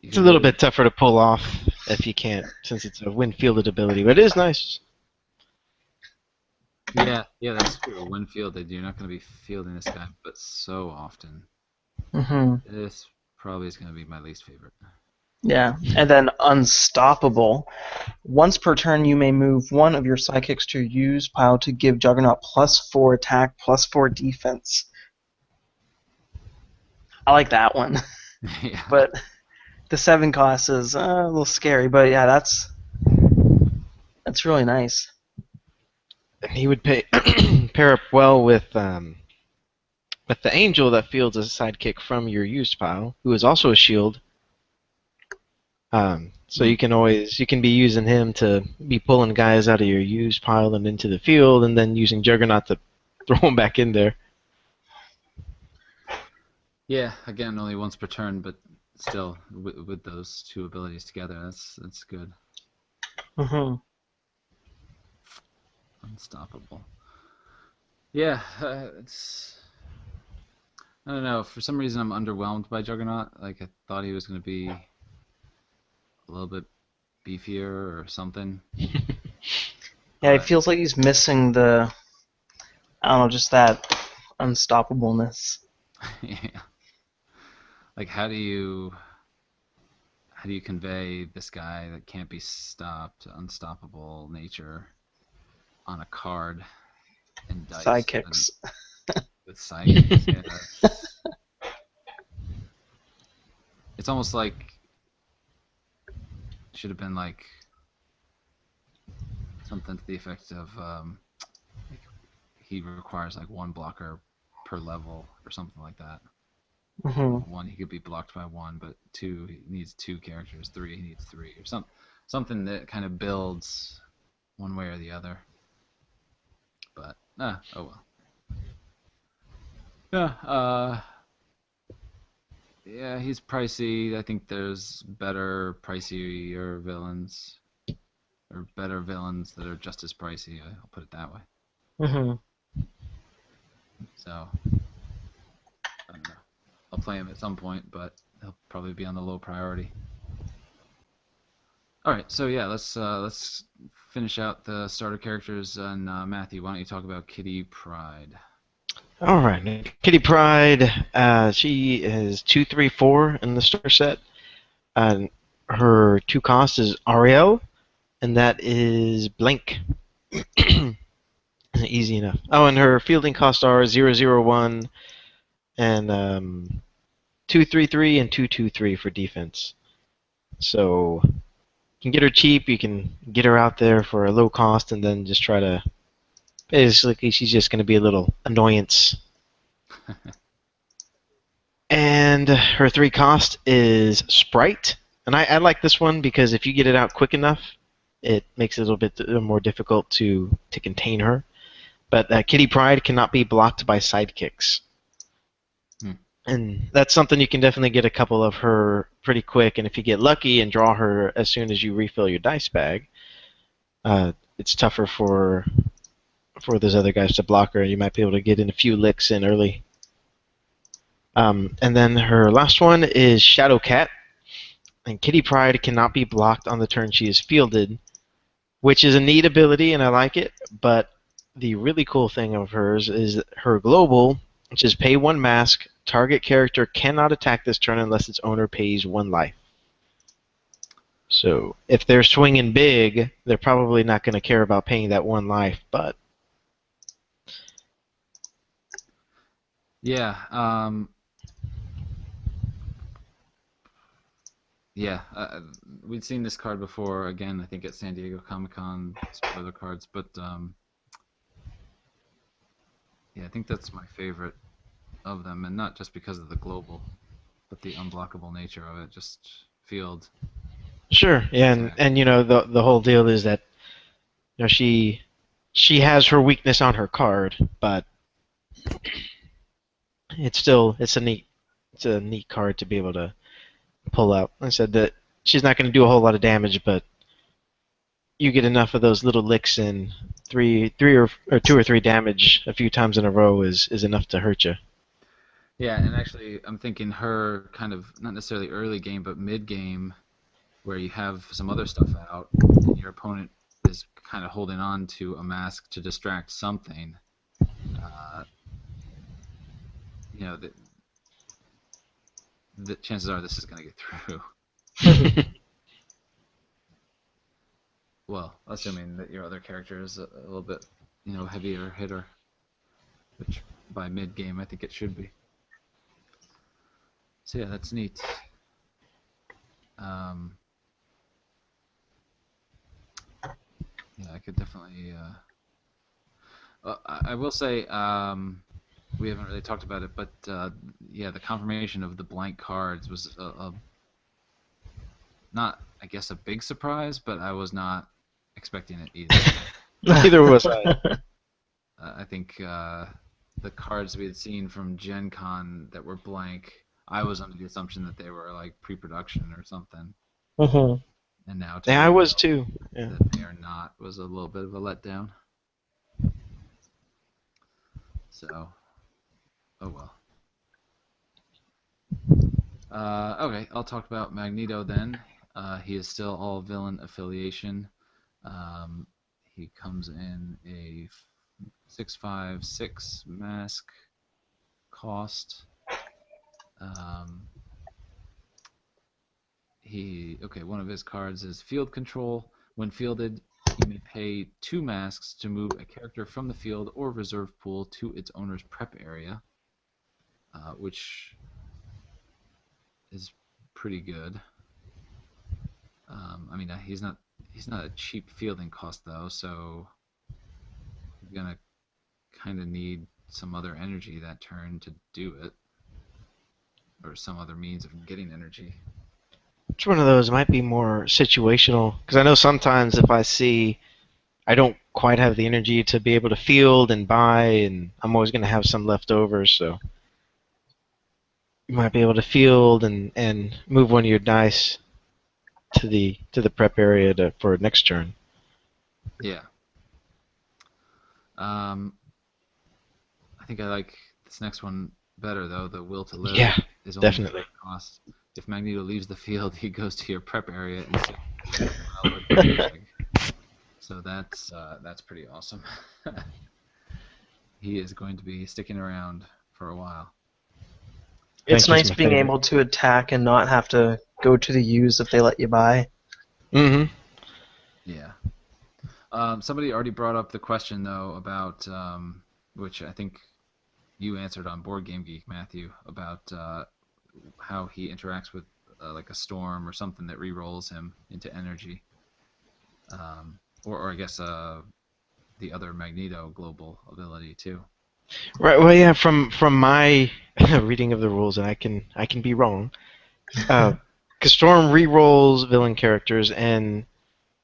It's a little bit tougher to pull off if you can't, since it's a wind fielded ability, but it is nice. Yeah, that's true. When fielded, you're not going to be fielding this guy, but so often. Hmm. This probably is going to be my least favorite. Yeah, and then Unstoppable. Once per turn, you may move one of your sidekicks to your use pile to give Juggernaut +4 attack, +4 defense. I like that one, Yeah. but the 7 cost is a little scary. But yeah, that's really nice. And he would pair up well with the angel that fields a sidekick from your used pile, who is also a shield. So Hmm. you can be using him to be pulling guys out of your used pile and into the field, and then using Juggernaut to throw them back in there. Yeah, again, only once per turn, but still, with those two abilities together, that's good. Hmm. Unstoppable. Yeah, it's. I don't know. For some reason, I'm underwhelmed by Juggernaut. Like I thought he was going to be a little bit beefier or something, Yeah, it but feels like he's missing the, I don't know, just that unstoppableness. yeah. Like how do you convey this guy that can't be stopped, unstoppable nature on a card and dice and Sidekicks. with sidekicks? Yeah, it's almost like should have been like something to the effect of like he requires like one blocker per level or something like that. Hmm. One he could be blocked by one, but two he needs two characters. Three he needs three or something that kind of builds one way or the other. But oh well. Yeah, yeah, he's pricey. I think there's better pricier villains or better villains that are just as pricey. I'll put it that way. Hmm. So I don't know. I'll play him at some point, but he'll probably be on the low priority. All right, so yeah, let's finish out the starter characters. And Matthew, why don't you talk about Kitty Pride? All right, Kitty Pride. She is 2/3/4 in the starter set. And her two cost is Ariel, and that is blank. Easy enough. Oh, and her fielding costs are 0/0/1 and 2/3/3 and 2/2/3 for defense. So you can get her cheap. You can get her out there for a low cost, and then just try to. Basically, she's just going to be a little annoyance. And her 3 cost is Sprite. And I like this one because if you get it out quick enough, it makes it a little bit more difficult to contain her. But Kitty Pride cannot be blocked by sidekicks. Hmm. And that's something you can definitely get a couple of her pretty quick. And if you get lucky and draw her as soon as you refill your dice bag, it's tougher for those other guys to block her. You might be able to get in a few licks in early. And then her last one is Shadow Cat. And Kitty Pride cannot be blocked on the turn she is fielded, which is a neat ability, and I like it. But the really cool thing of hers is her global, which is pay 1 mask. Target character cannot attack this turn unless its owner pays 1 life. So if they're swinging big, they're probably not going to care about paying that 1 life. But Yeah, yeah. We'd seen this card before. Again, I think at San Diego Comic Con spoiler cards, but yeah, I think that's my favorite of them, and not just because of the global, but the unblockable nature of it. Just field sure, yeah, attack. and the whole deal is that she has her weakness on her card, but it's a neat card to be able to pull out. I said that she's not going to do a whole lot of damage, but you get enough of those little licks in three or 2 or 3 damage a few times in a row is enough to hurt you. Yeah, and actually, I'm thinking her kind of not necessarily early game, but mid game, where you have some other stuff out, and your opponent is kind of holding on to a mask to distract something, uh, the chances are this is going to get through. Well, assuming that your other character is a little bit, heavier hitter, which by mid game I think it should be. So yeah, that's neat. Um, yeah, I could definitely. I will say we haven't really talked about it, but yeah, the confirmation of the blank cards was not, I guess, a big surprise, but I was not expecting it either. Neither was I. I think the cards we had seen from Gen Con that were blank, I was under the assumption that they were like pre-production or something, Mhm. and now to Yeah, I was reveal too. Yeah. that they are not was a little bit of a letdown. So, oh well. Okay, I'll talk about Magneto then. He is still all villain affiliation. Um, he comes in a 656 mask cost. Um, one of his cards is field control. When fielded, you may pay 2 masks to move a character from the field or reserve pool to its owner's prep area, which is pretty good. I mean, he's not a cheap fielding cost though, so you're gonna kind of need some other energy that turn to do it, or some other means of getting energy. Which one of those might be more situational? Because I know sometimes if I see I don't quite have the energy to be able to field and buy, and I'm always going to have some left over, so you might be able to field and move one of your dice to the prep area for next turn. Yeah. Um, I think I like this next one better though. The will to live Yeah, is only definitely. 5 costs. If Magneto leaves the field, he goes to your prep area and sits with a douchebag. So that's pretty awesome. He is going to be sticking around for a while. It's Thank you, nice my being favorite. able to attack and not have to go to the use if they let you buy. Mm-hmm. Yeah. Somebody already brought up the question though about which I think you answered on Board Game Geek, Matthew, about how he interacts with like a storm or something that re-rolls him into energy, or I guess the other Magneto global ability too. Right. Well, yeah. From my reading of the rules, and I can be wrong. Because Storm re-rolls villain characters, and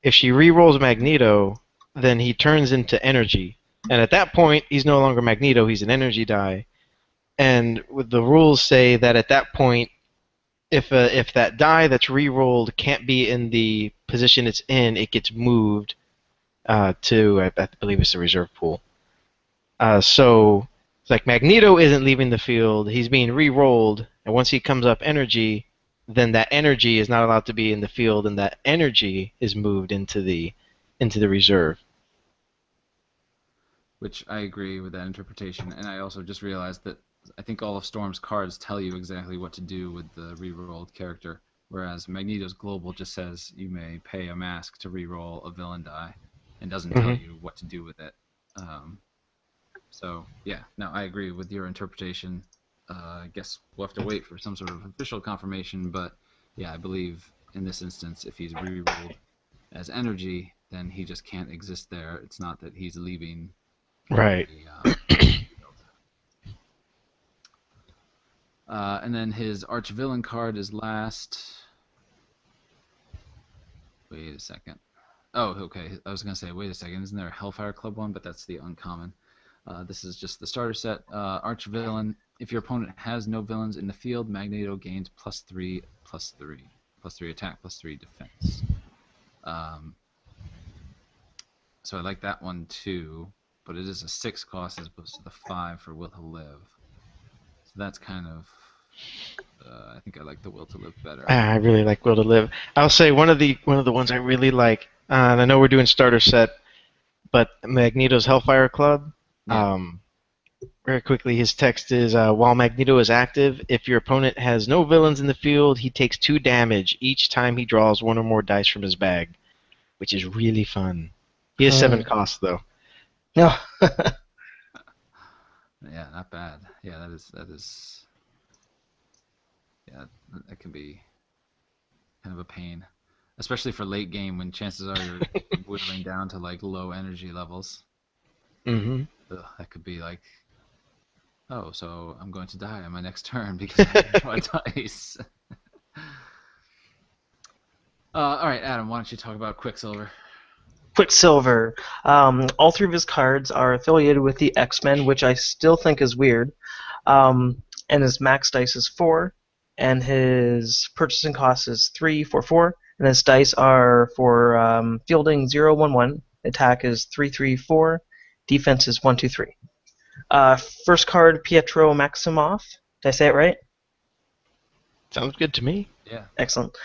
if she re-rolls Magneto, then he turns into energy. And at that point, he's no longer Magneto, he's an energy die. And with the rules say that at that point, if that die that's re-rolled can't be in the position it's in, it gets moved to, I believe it's the reserve pool. So it's like Magneto isn't leaving the field, he's being re-rolled, and once he comes up energy, then that energy is not allowed to be in the field, and that energy is moved into the reserve. Which I agree with that interpretation, and I also just realized that I think all of Storm's cards tell you exactly what to do with the re-rolled character, whereas Magneto's global just says you may pay a mask to re-roll a villain die, and doesn't tell Hmm. you what to do with it. Um, So yeah, no, I agree with your interpretation. I guess we'll have to wait for some sort of official confirmation, but yeah, I believe in this instance, if he's re-rolled as energy, then he just can't exist there. It's not that he's leaving Right. the field. And then his arch villain card is last. Wait a second. Oh, okay. I was gonna say, wait a second. Isn't there a Hellfire Club one? But that's the uncommon. This is just the starter set. Arch villain. If your opponent has no villains in the field, Magneto gains +3, +3, +3 attack, +3 defense. Um, so I like that one too, but it is a 6 cost as opposed to the 5 for Will to Live. So that's kind of. I think I like the Will to Live better. I really like Will to Live. I'll say one of the ones I really like, and I know we're doing starter set. but Magneto's Hellfire Club. Yeah. Very quickly, his text is while Magneto is active, if your opponent has no villains in the field, he takes 2 damage each time he draws 1 or more dice from his bag, which is really fun. He has 7 costs, though. No. Yeah, not bad. Yeah, that is. Yeah, that can be kind of a pain, especially for late game when chances are you're whittling down to like low energy levels. Mm-hmm. Ugh, that could be like, oh, so I'm going to die on my next turn because I have to draw dice. All right, Adam, why don't you talk about Quicksilver? Quicksilver. All 3 of his cards are affiliated with the X-Men, which I still think is weird. And his max dice is 4, and his purchasing cost is 3, 4, 4. And his dice are for fielding 0, 1, 1. Attack is 3, 3, 4. Defense is 1, 2, 3. First card, Pietro Maximoff. Did I say it right? Sounds good to me. Yeah. Excellent.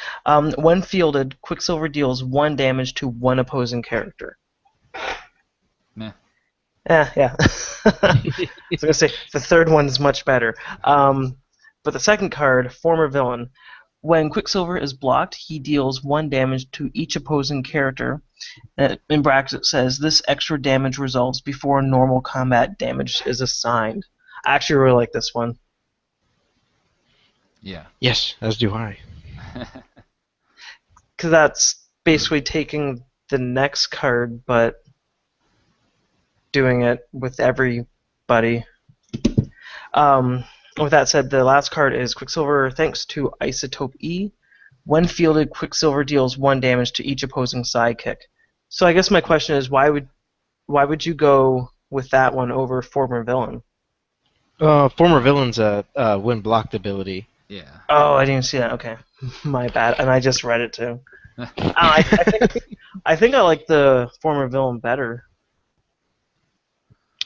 When fielded, Quicksilver deals 1 damage to 1 opposing character. Meh. Yeah. I was going to say, the third one is much better. But the second card, Former Villain. When Quicksilver is blocked, he deals 1 damage to each opposing character. In brackets it says, this extra damage resolves before normal combat damage is assigned. I actually really like this one. Yeah. Yes, as do I. Because that's basically taking the next card, but doing it with everybody. With that said, the last card is Quicksilver. Thanks to Isotope E, when fielded, Quicksilver deals 1 damage to each opposing sidekick. So I guess my question is, why would you go with that one over Former Villain? Former Villain's win blocked ability. Yeah. Oh, I didn't see that. Okay, my bad. And I just read it too. I think I like the Former Villain better.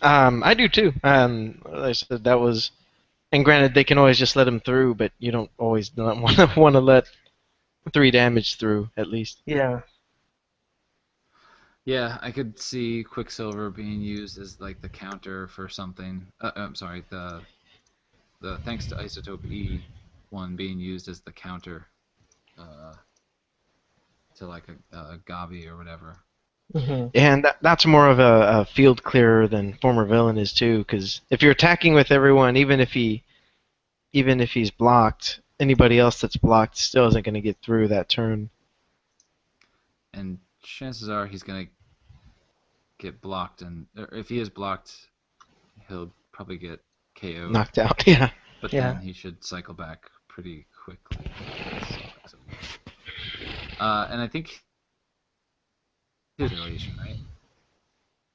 I do too. Like I said, that was, and granted, they can always just let him through, but you don't always want to let 3 damage through at least. Yeah. Yeah, I could see Quicksilver being used as like the counter for something. I'm sorry, the thanks to Isotope E one being used as the counter uh, to like a Gavi or whatever. Mm-hmm. And that's more of a field clearer than Former Villain is too, because if you're attacking with everyone, even if he's blocked, anybody else that's blocked still isn't going to get through that turn. And chances are he's gonna get blocked, and or if he is blocked, he'll probably get KO'd. Knocked out, yeah. But Yeah. then he should cycle back pretty quickly. And I think his relation, right?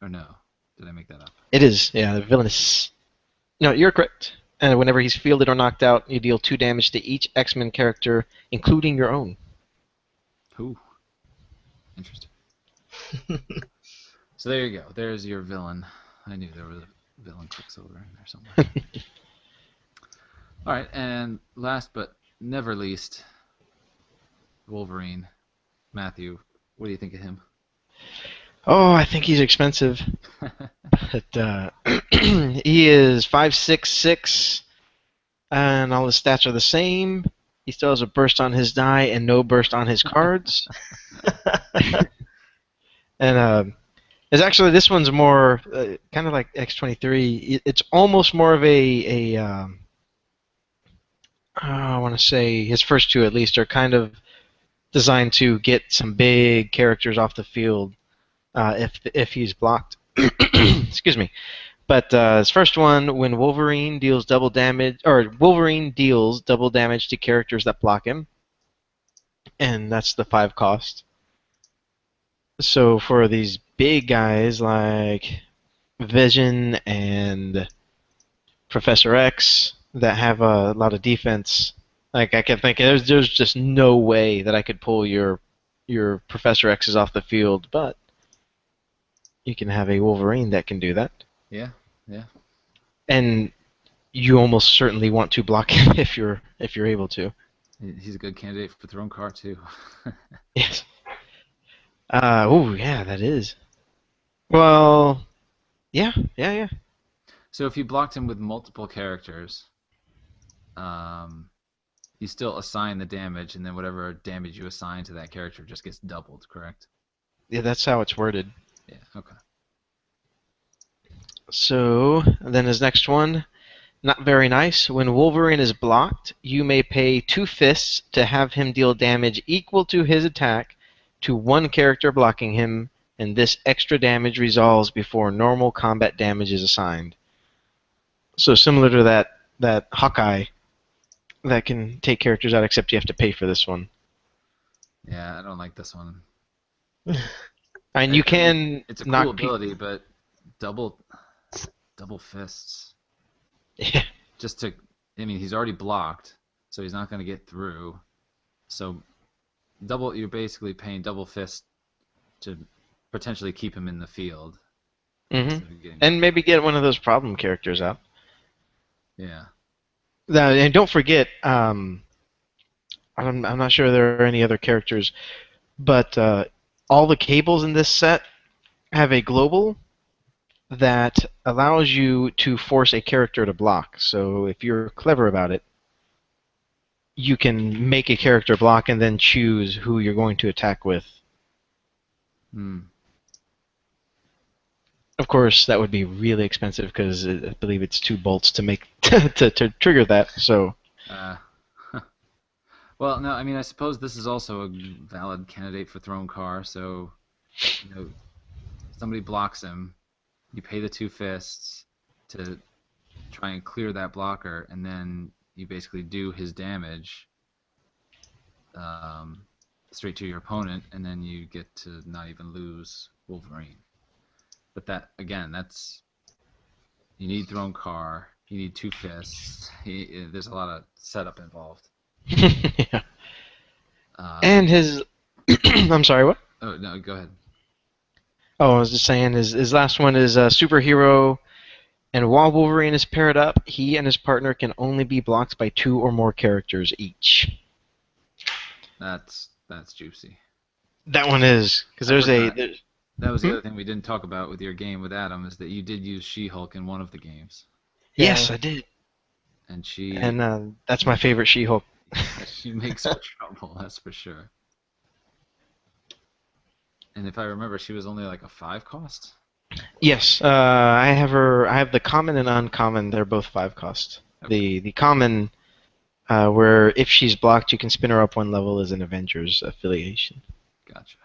Or no? Did I make that up? It is, yeah. The villain is. No, you're correct. And whenever he's fielded or knocked out, you deal 2 damage to each X-Men character, including your own. Ooh. Interesting. So there you go. There's your villain. I knew there was a villain Quicksilver in there somewhere. All right, and last but never least, Wolverine. Matthew, what do you think of him? Oh, I think he's expensive. But he is 5'6", and all his stats are the same. He still has a burst on his die and no burst on his cards. And it's actually, this one's more kind of like X-23. It's almost more of I want to say his first 2 at least are kind of designed to get some big characters off the field if he's blocked. Excuse me. But his first one, when Wolverine deals double damage to characters that block him, and that's the 5 cost. So for these big guys like Vision and Professor X that have a lot of defense, like I can think there's just no way that I could pull your Professor X's off the field, but you can have a Wolverine that can do that. Yeah, yeah. And you almost certainly want to block him if you're able to. He's a good candidate for Throne Car too. Yes. Oh yeah, that is. Well, yeah, yeah, yeah. So if you blocked him with multiple characters, um, you still assign the damage, and then whatever damage you assign to that character just gets doubled, correct? Yeah, that's how it's worded. Yeah, okay. So then his next one, not very nice. When Wolverine is blocked, you may pay 2 fists to have him deal damage equal to his attack to one character blocking him, and this extra damage resolves before normal combat damage is assigned. So similar to that Hawkeye that can take characters out, except you have to pay for this one. Yeah, I don't like this one. And you I mean, can it's a cool knock people. ability, but double double fists Yeah. just to. I mean, he's already blocked, so he's not going to get through. So double, you're basically paying double fist to potentially keep him in the field hmm instead of getting And double. maybe get one of those problem characters out. Yeah. Now, and don't forget, I'm not sure there are any other characters, but all the cables in this set have a global that allows you to force a character to block. So if you're clever about it, you can make a character block and then choose who you're going to attack with. Hmm. Of course, that would be really expensive because I believe it's 2 bolts to make to trigger that. So Uh, well, no, I mean, I suppose this is also a valid candidate for thrown car. So, you know, somebody blocks him, you pay the two fists to try and clear that blocker, and then you basically do his damage um, straight to your opponent, and then you get to not even lose Wolverine. But that again, that's you need thrown car, you need two fists. There's a lot of setup involved. yeah. And And his I'm sorry, what? oh no, go ahead. Oh, I was just saying his last one is a superhero. And while Wolverine is paired up, he and his partner can only be blocked by 2 or more characters each. That's juicy. That one is because I there's a forgot. there's, That was the hmm? other thing we didn't talk about with your game with Adam is that you did use She-Hulk in one of the games, Yeah. Yes, I did, and she and that's my makes favorite She-Hulk. she makes for trouble. That's for sure. And if I remember, she was only like a 5 cost. Yes, I have her. I have the common and uncommon. They're both 5 cost. Okay, The common, where if she's blocked, you can spin her up 1 level as an Avengers affiliation. gotcha.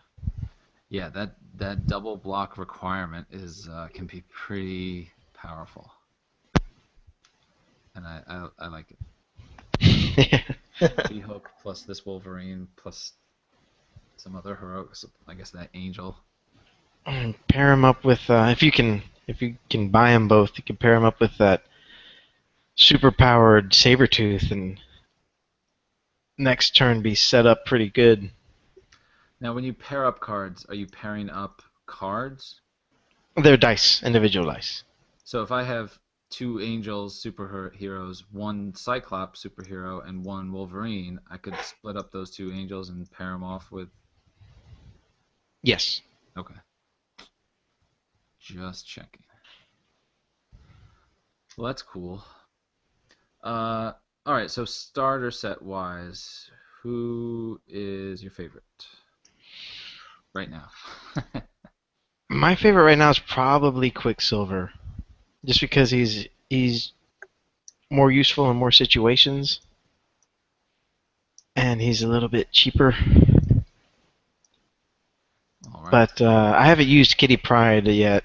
Yeah, that double block requirement is can be pretty powerful, and I like it. So She-Hulk plus this Wolverine plus some other heroics. I guess that Angel. Pair him up with if you can buy them both, you can pair him up with that super powered Sabretooth, and next turn be set up pretty good. Now, when you pair up cards, are you pairing up cards? They're dice, individual dice. So if I have two Angels superheroes, one Cyclops superhero, and one Wolverine, I could split up those two Angels and pair them off with. Yes. Okay, just checking. Well, that's cool. Uh, all right. So starter set wise, who is your favorite right now? My favorite right now is probably Quicksilver, just because he's more useful in more situations, and he's a little bit cheaper. All right. But I haven't used Kitty Pryde yet.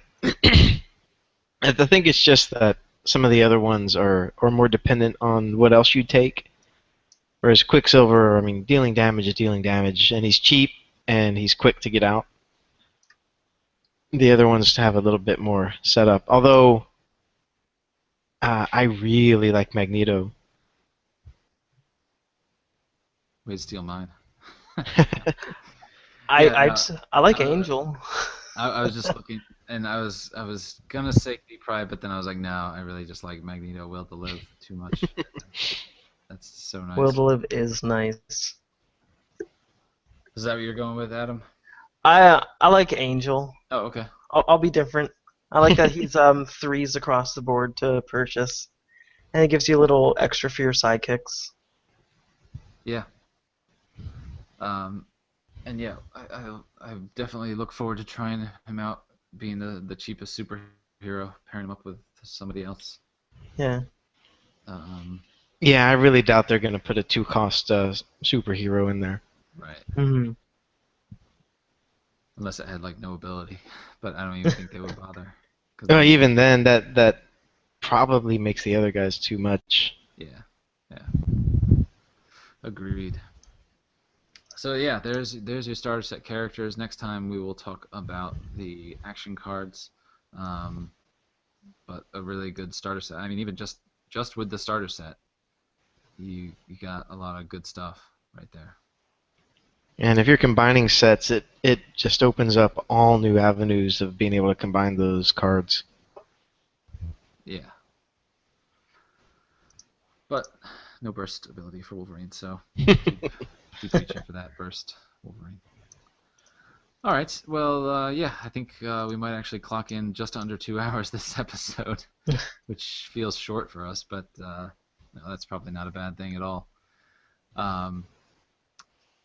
I think it's just that some of the other ones are more dependent on what else you take. Whereas Quicksilver, I mean, dealing damage is dealing damage, and he's cheap and he's quick to get out. The other ones have a little bit more setup. Although I really like Magneto. Way to steal mine. I Yeah, I no. I like Uh, Angel. I was just looking, and I was gonna say Kitty Pryde, but then I was like, no, I really just like Magneto, Will to Live too much. That's so Will nice. to Live is nice. Is that what you're going with, Adam? I like Angel. Oh, okay. I'll be different. I like that he's threes across the board to purchase, and it gives you a little extra for your sidekicks. Yeah. Um, and yeah, I definitely look forward to trying him out, being the cheapest superhero, pairing him up with somebody else. Yeah. Um, Yeah, I really doubt they're going to put a two-cost superhero in there. right. Hmm. Unless it had like no ability, but I don't even think they would bother because then Even then, that probably makes the other guys too much. yeah, yeah, agreed. So yeah, there's your starter set characters. Next time we will talk about the action cards, um, but a really good starter set. I mean, even just with the starter set, you got a lot of good stuff right there. And if you're combining sets, it just opens up all new avenues of being able to combine those cards. Yeah, but no burst ability for Wolverine, so keep keep reaching for that burst Wolverine. All right. Well, yeah, I think we might actually clock in just under 2 hours this episode, which feels short for us, but no, that's probably not a bad thing at all. Um,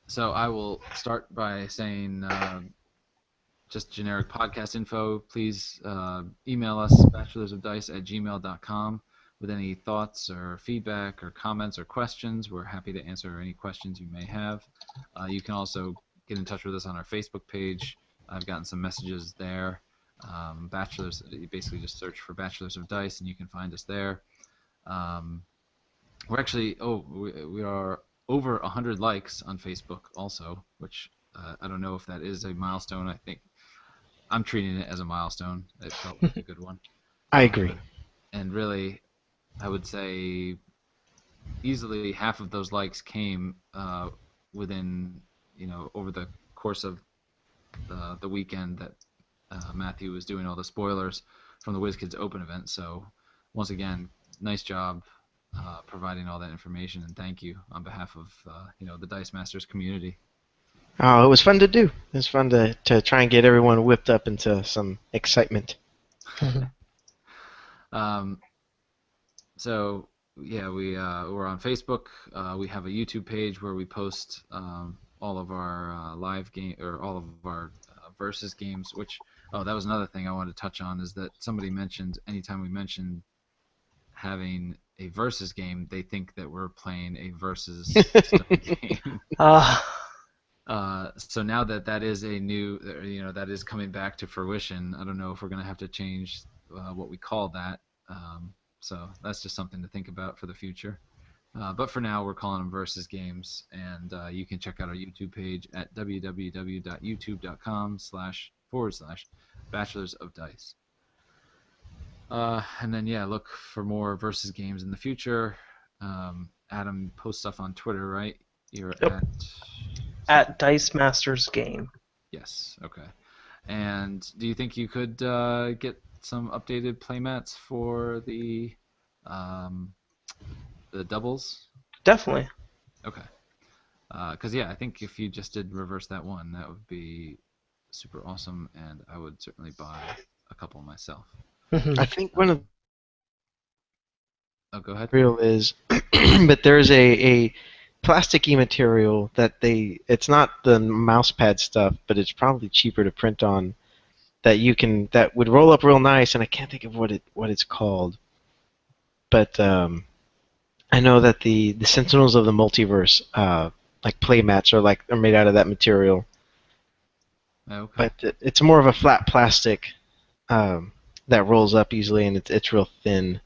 so I will start by saying just generic podcast info. Please email us, bachelorsofdice@gmail.com, with any thoughts or feedback or comments or questions. We're happy to answer any questions you may have. You can also get in touch with us on our Facebook page. I've gotten some messages there. Bachelors, you basically just search for Bachelors of Dice and you can find us there. Um, we're actually, we are over 100 likes on Facebook also, which I don't know if that is a milestone. I think I'm treating it as a milestone. It felt like a good one. I agree. And really, I would say easily half of those likes came within, over the course of the weekend that Matthew was doing all the spoilers from the WizKids Open event. So once again, nice job providing all that information, and thank you on behalf of the Dice Masters community. Oh, it was fun to do. It was fun to try and get everyone whipped up into some excitement. Um, so yeah, we're on Facebook. We have a YouTube page where we post all of our live game or all of our versus games. Which that was another thing I wanted to touch on is that somebody mentioned anytime we mention having a versus game, they think that we're playing a versus stone game. uh, So now that that is a new, that is coming back to fruition, I don't know if we're going to have to change what we call that. So that's just something to think about for the future. But for now, we're calling them versus games, and you can check out our YouTube page at www.youtube.com//Bachelors of Dice. And then yeah, look for more versus games in the future. Adam posts stuff on Twitter, right? You're yep. At Dice Masters Game. Yes. Okay. And do you think you could get some updated playmats for the doubles? Definitely. Okay. Because yeah, I think if you just did reverse that one, that would be super awesome, and I would certainly buy a couple myself. I think one of the Oh, go ahead. real is, but there's a plasticky material that it's not the mouse pad stuff, but it's probably cheaper to print on that would roll up real nice, and I can't think of what it's called. But I know that the Sentinels of the Multiverse, like playmats, are made out of that material. Okay. But it's more of a flat plastic that rolls up easily, and it's real thin.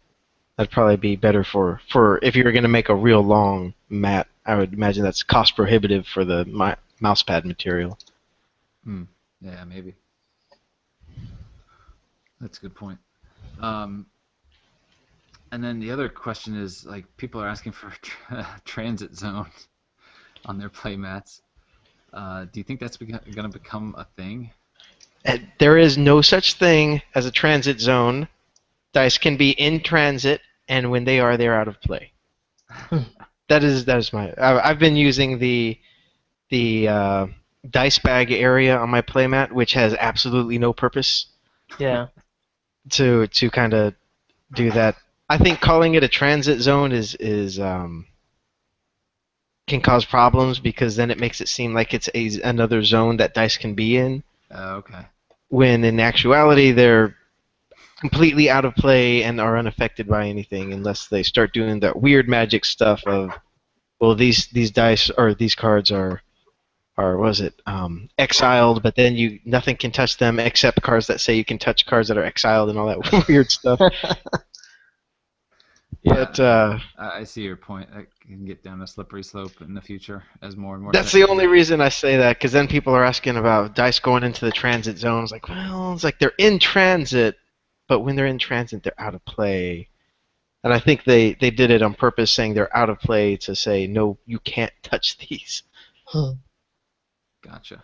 That'd probably be better for if you were going to make a real long mat. I would imagine that's cost prohibitive for the mouse pad material. Yeah, maybe. That's a good point. And then the other question is like people are asking for transit zone on their playmats. Do you think that's going to become a thing? There is no such thing as a transit zone. Dice can be in transit, and when they are, they're out of play. That is my. I've been using the dice bag area on my playmat, which has absolutely no purpose. Yeah. to kind of do that. I think calling it a transit zone is can cause problems because then it makes it seem like it's another zone that dice can be in, Okay. when in actuality they're completely out of play and are unaffected by anything unless they start doing that weird magic stuff of, well, these dice or these cards are was it exiled, but then you nothing can touch them except cards that say you can touch cards that are exiled and all that weird stuff. Yeah, But I see your point. It can get down a slippery slope in the future as more and more that's sets the come only out. reason I say that, because then people are asking about dice going into the transit zones. Like, well, it's like they're in transit, but when they're in transit, they're out of play. And I think they did it on purpose, saying they're out of play to say, no, you can't touch these. Gotcha.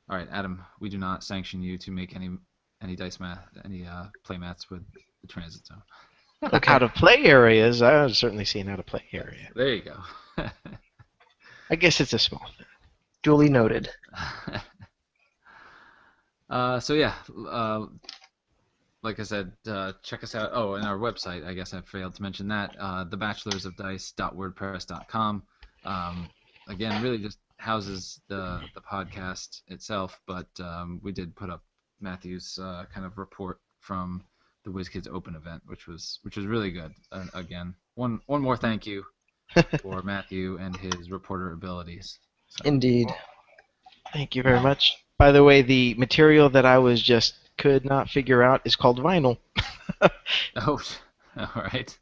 All right, Adam, we do not sanction you to make any dice math, any play mats with the transit zone. Okay. Out of play areas, I've certainly seen out of play Yes, area. there you go. I guess it's a small thing. Duly noted. So yeah, like I said, check us out. Oh, and our website. I guess I failed to mention that. thebachelorofdice.wordpress.com. Again, really just houses the podcast itself, but we did put up Matthew's kind of report from the WizKids Open event, which was really good. Again, one more thank you for Matthew and his reporter abilities. So. Indeed. Thank you very much. By the way, the material that I was just could not figure out is called vinyl. Oh, all right.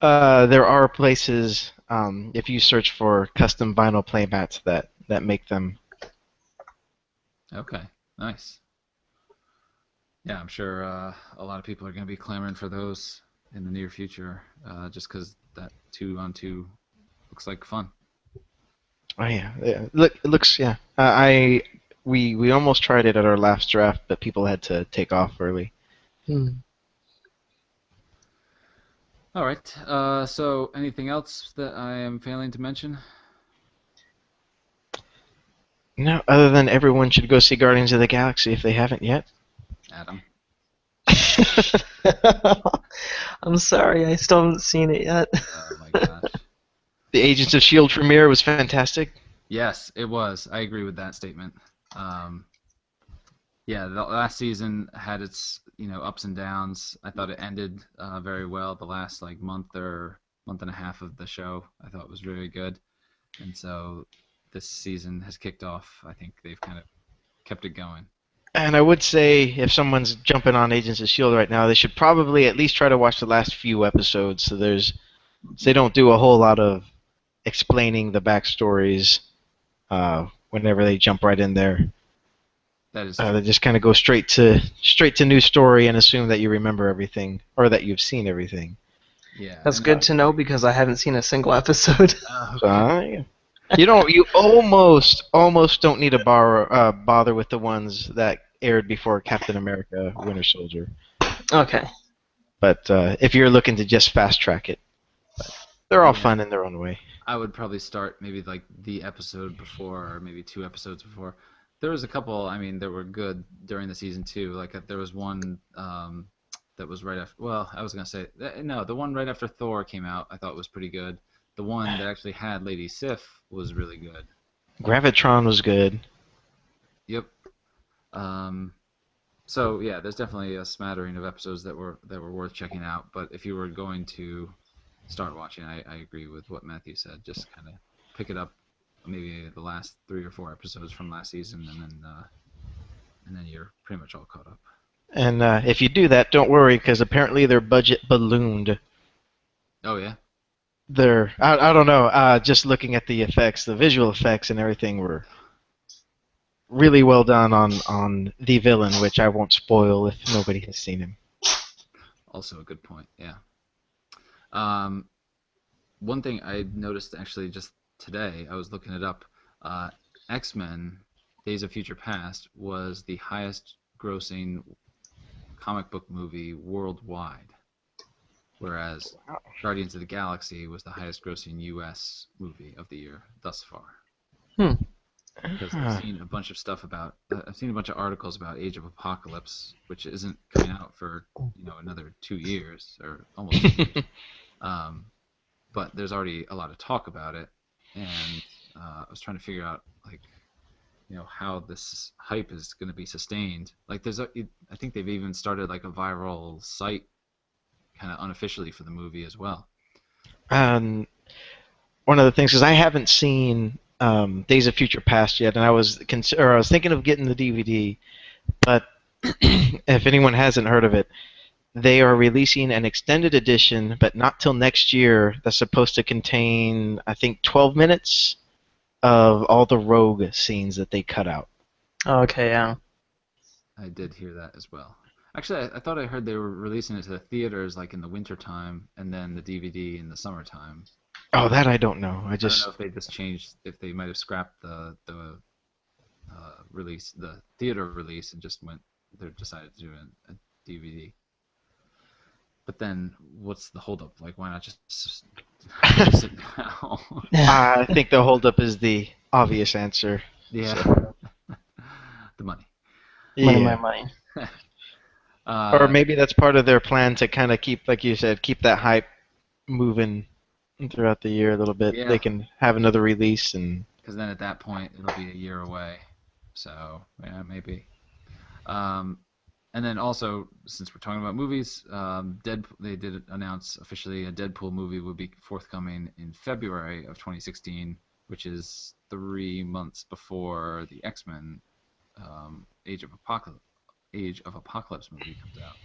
There are places, if you search for custom vinyl playmats that make them. Okay, nice. Yeah, I'm sure a lot of people are going to be clamoring for those in the near future, just because that 2-on-2 looks like fun. Oh yeah. Look, it looks, yeah. We almost tried it at our last draft, but people had to take off early. Hmm. All right. So anything else that I am failing to mention, No, other than everyone should go see Guardians of the Galaxy if they haven't yet. Adam? I'm sorry, I still haven't seen it yet. Oh my gosh. The Agents of Shield premiere was fantastic. Yes, it was. I agree with that statement. Um, yeah, the last season had its ups and downs. I thought it ended very well. The last like month and a half of the show, I thought was really good. And so this season has kicked off. I think they've kind of kept it going. And I would say if someone's jumping on Agents of Shield right now, they should probably at least try to watch the last few episodes. So they don't do a whole lot of explaining the backstories whenever they jump right in there. That is They true. just kind of go straight to new story and assume that you remember everything or that you've seen everything. Yeah, That's and good to know because I haven't seen a single episode. So okay. you almost don't need to bother with the ones that aired before Captain America: Winter Soldier. Okay. But if you're looking to just fast track it, they're all Yeah, fun in their own way. I would probably start maybe like the episode before, or maybe 2 episodes before. There was a couple, I mean, that were good during the season too. Like there was one that was right after. Well, I was gonna say no, the one right after Thor came out, I thought was pretty good. The one that actually had Lady Sif was really good. Gravitron was good. Yep. Um, so yeah, there's definitely a smattering of episodes that were worth checking out. But if you were going to start watching, I agree with what Matthew said. Just kind of pick it up, maybe the last 3 or 4 episodes from last season, and then you're pretty much all caught up. And if you do that, don't worry, because apparently their budget ballooned. Oh yeah, I don't know. Just looking at the effects, the visual effects and everything were really well done on the villain, which I won't spoil if nobody has seen him. also a good point. Yeah. Um, one thing I noticed actually just today, I was looking it up. Uh, X-Men: Days of Future Past was the highest grossing comic book movie worldwide, whereas Guardians of the Galaxy was the highest grossing U.S. movie of the year thus far. Hmm. because I've seen a bunch of stuff about I've seen a bunch of articles about Age of Apocalypse, which isn't coming out for another 2 years or almost 2 years. Um, but there's already a lot of talk about it, and I was trying to figure out like how this hype is going to be sustained. Like I think they've even started like a viral site kind of unofficially for the movie as well. Um, One of the things is I haven't seen Days of Future Past yet, and I was thinking of getting the DVD, but if anyone hasn't heard of it, they are releasing an extended edition, but not till next year. That's supposed to contain, I think, 12 minutes of all the rogue scenes that they cut out. Okay, yeah. I did hear that as well. Actually, I thought I heard they were releasing it to the theaters like in the wintertime and then the DVD in the summertime. Oh, that I don't know. I don't know if they just changed, if they might have scrapped the release, the theater release, and just they decided to do a DVD. But then, what's the holdup? Like, why not just release it now? I think the holdup is the obvious answer. Yeah, So, the money. Money, yeah. money. Or maybe that's part of their plan to kind of keep, like you said, keep that hype moving throughout the year a little bit. Yeah. They can have another release and. Because then at that point it'll be a year away, so yeah, maybe. And then also, since we're talking about movies, they did announce officially a Deadpool movie would be forthcoming in February of 2016, which is 3 months before the X-Men Age of Apocalypse movie comes out.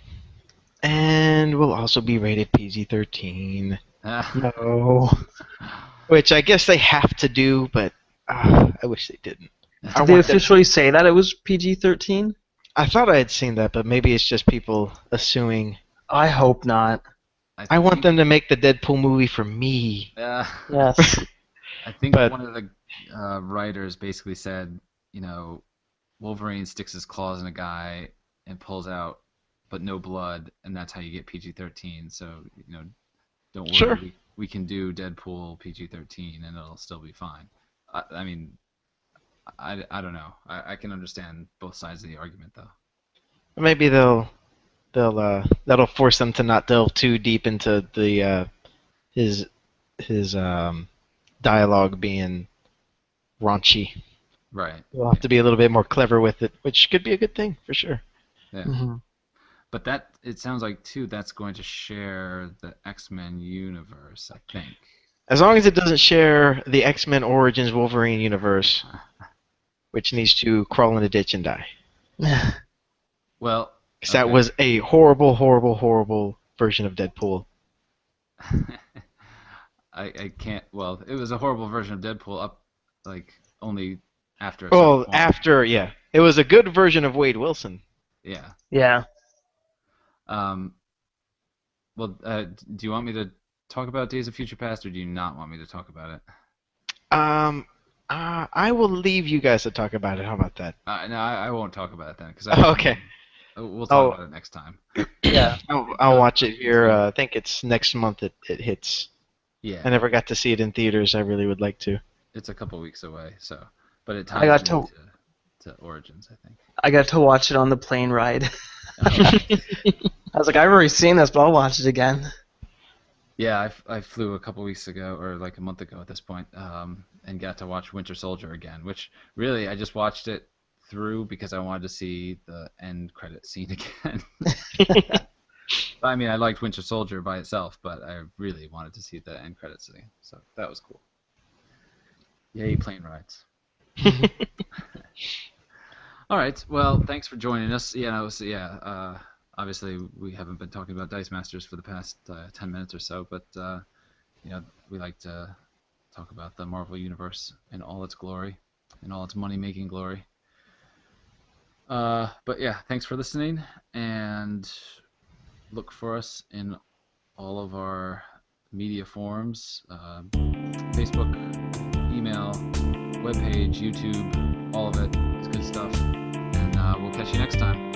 And will also be rated PG-13. No. Which I guess they have to do, but I wish they didn't. Did they officially say that it was PG-13? I thought I had seen that, but maybe it's just people assuming. I hope not. I want them to make the Deadpool movie for me. Yes. I think one of the writers basically said, Wolverine sticks his claws in a guy and pulls out, but no blood, and that's how you get PG-13. So, don't worry, Sure. we can do Deadpool PG-13 and it'll still be fine. I mean, I don't know. I can understand both sides of the argument though. Maybe that'll force them to not delve too deep into the his dialogue being raunchy. Right. We'll have to be a little bit more clever with it, which could be a good thing for sure. Yeah. Mm-hmm. But it sounds like too that's going to share the X-Men universe, I think. As long as it doesn't share the X-Men Origins Wolverine universe, which needs to crawl in a ditch and die. Well, because that was a horrible, horrible, horrible version of Deadpool. I can't. Well, it was a horrible version of Deadpool up like only after. Well, after it was a good version of Wade Wilson. Yeah. Yeah. Well, do you want me to talk about Days of Future Past, or do you not want me to talk about it? I will leave you guys to talk about it. How about that? No, I won't talk about it then, because okay. We'll talk about it next time. Yeah. I'll watch it here. I think it's next month it hits. Yeah. I never got to see it in theaters. I really would like to. It's a couple weeks away, but it ties into Origins, I think. I got to watch it on the plane ride. I was like, I've already seen this, but I'll watch it again. Yeah, I flew a couple weeks ago, or like a month ago at this point, and got to watch Winter Soldier again, which really I just watched it through because I wanted to see the end credit scene again. I mean, I liked Winter Soldier by itself, but I really wanted to see the end credit scene, so that was cool. Yay, plane rides. All right, well, thanks for joining us. Obviously, we haven't been talking about Dice Masters for the past 10 minutes or so, but we like to talk about the Marvel Universe in all its glory, in all its money-making glory. But yeah, thanks for listening, and look for us in all of our media forums, Facebook, email, webpage, YouTube, all of it. It's good stuff, and we'll catch you next time.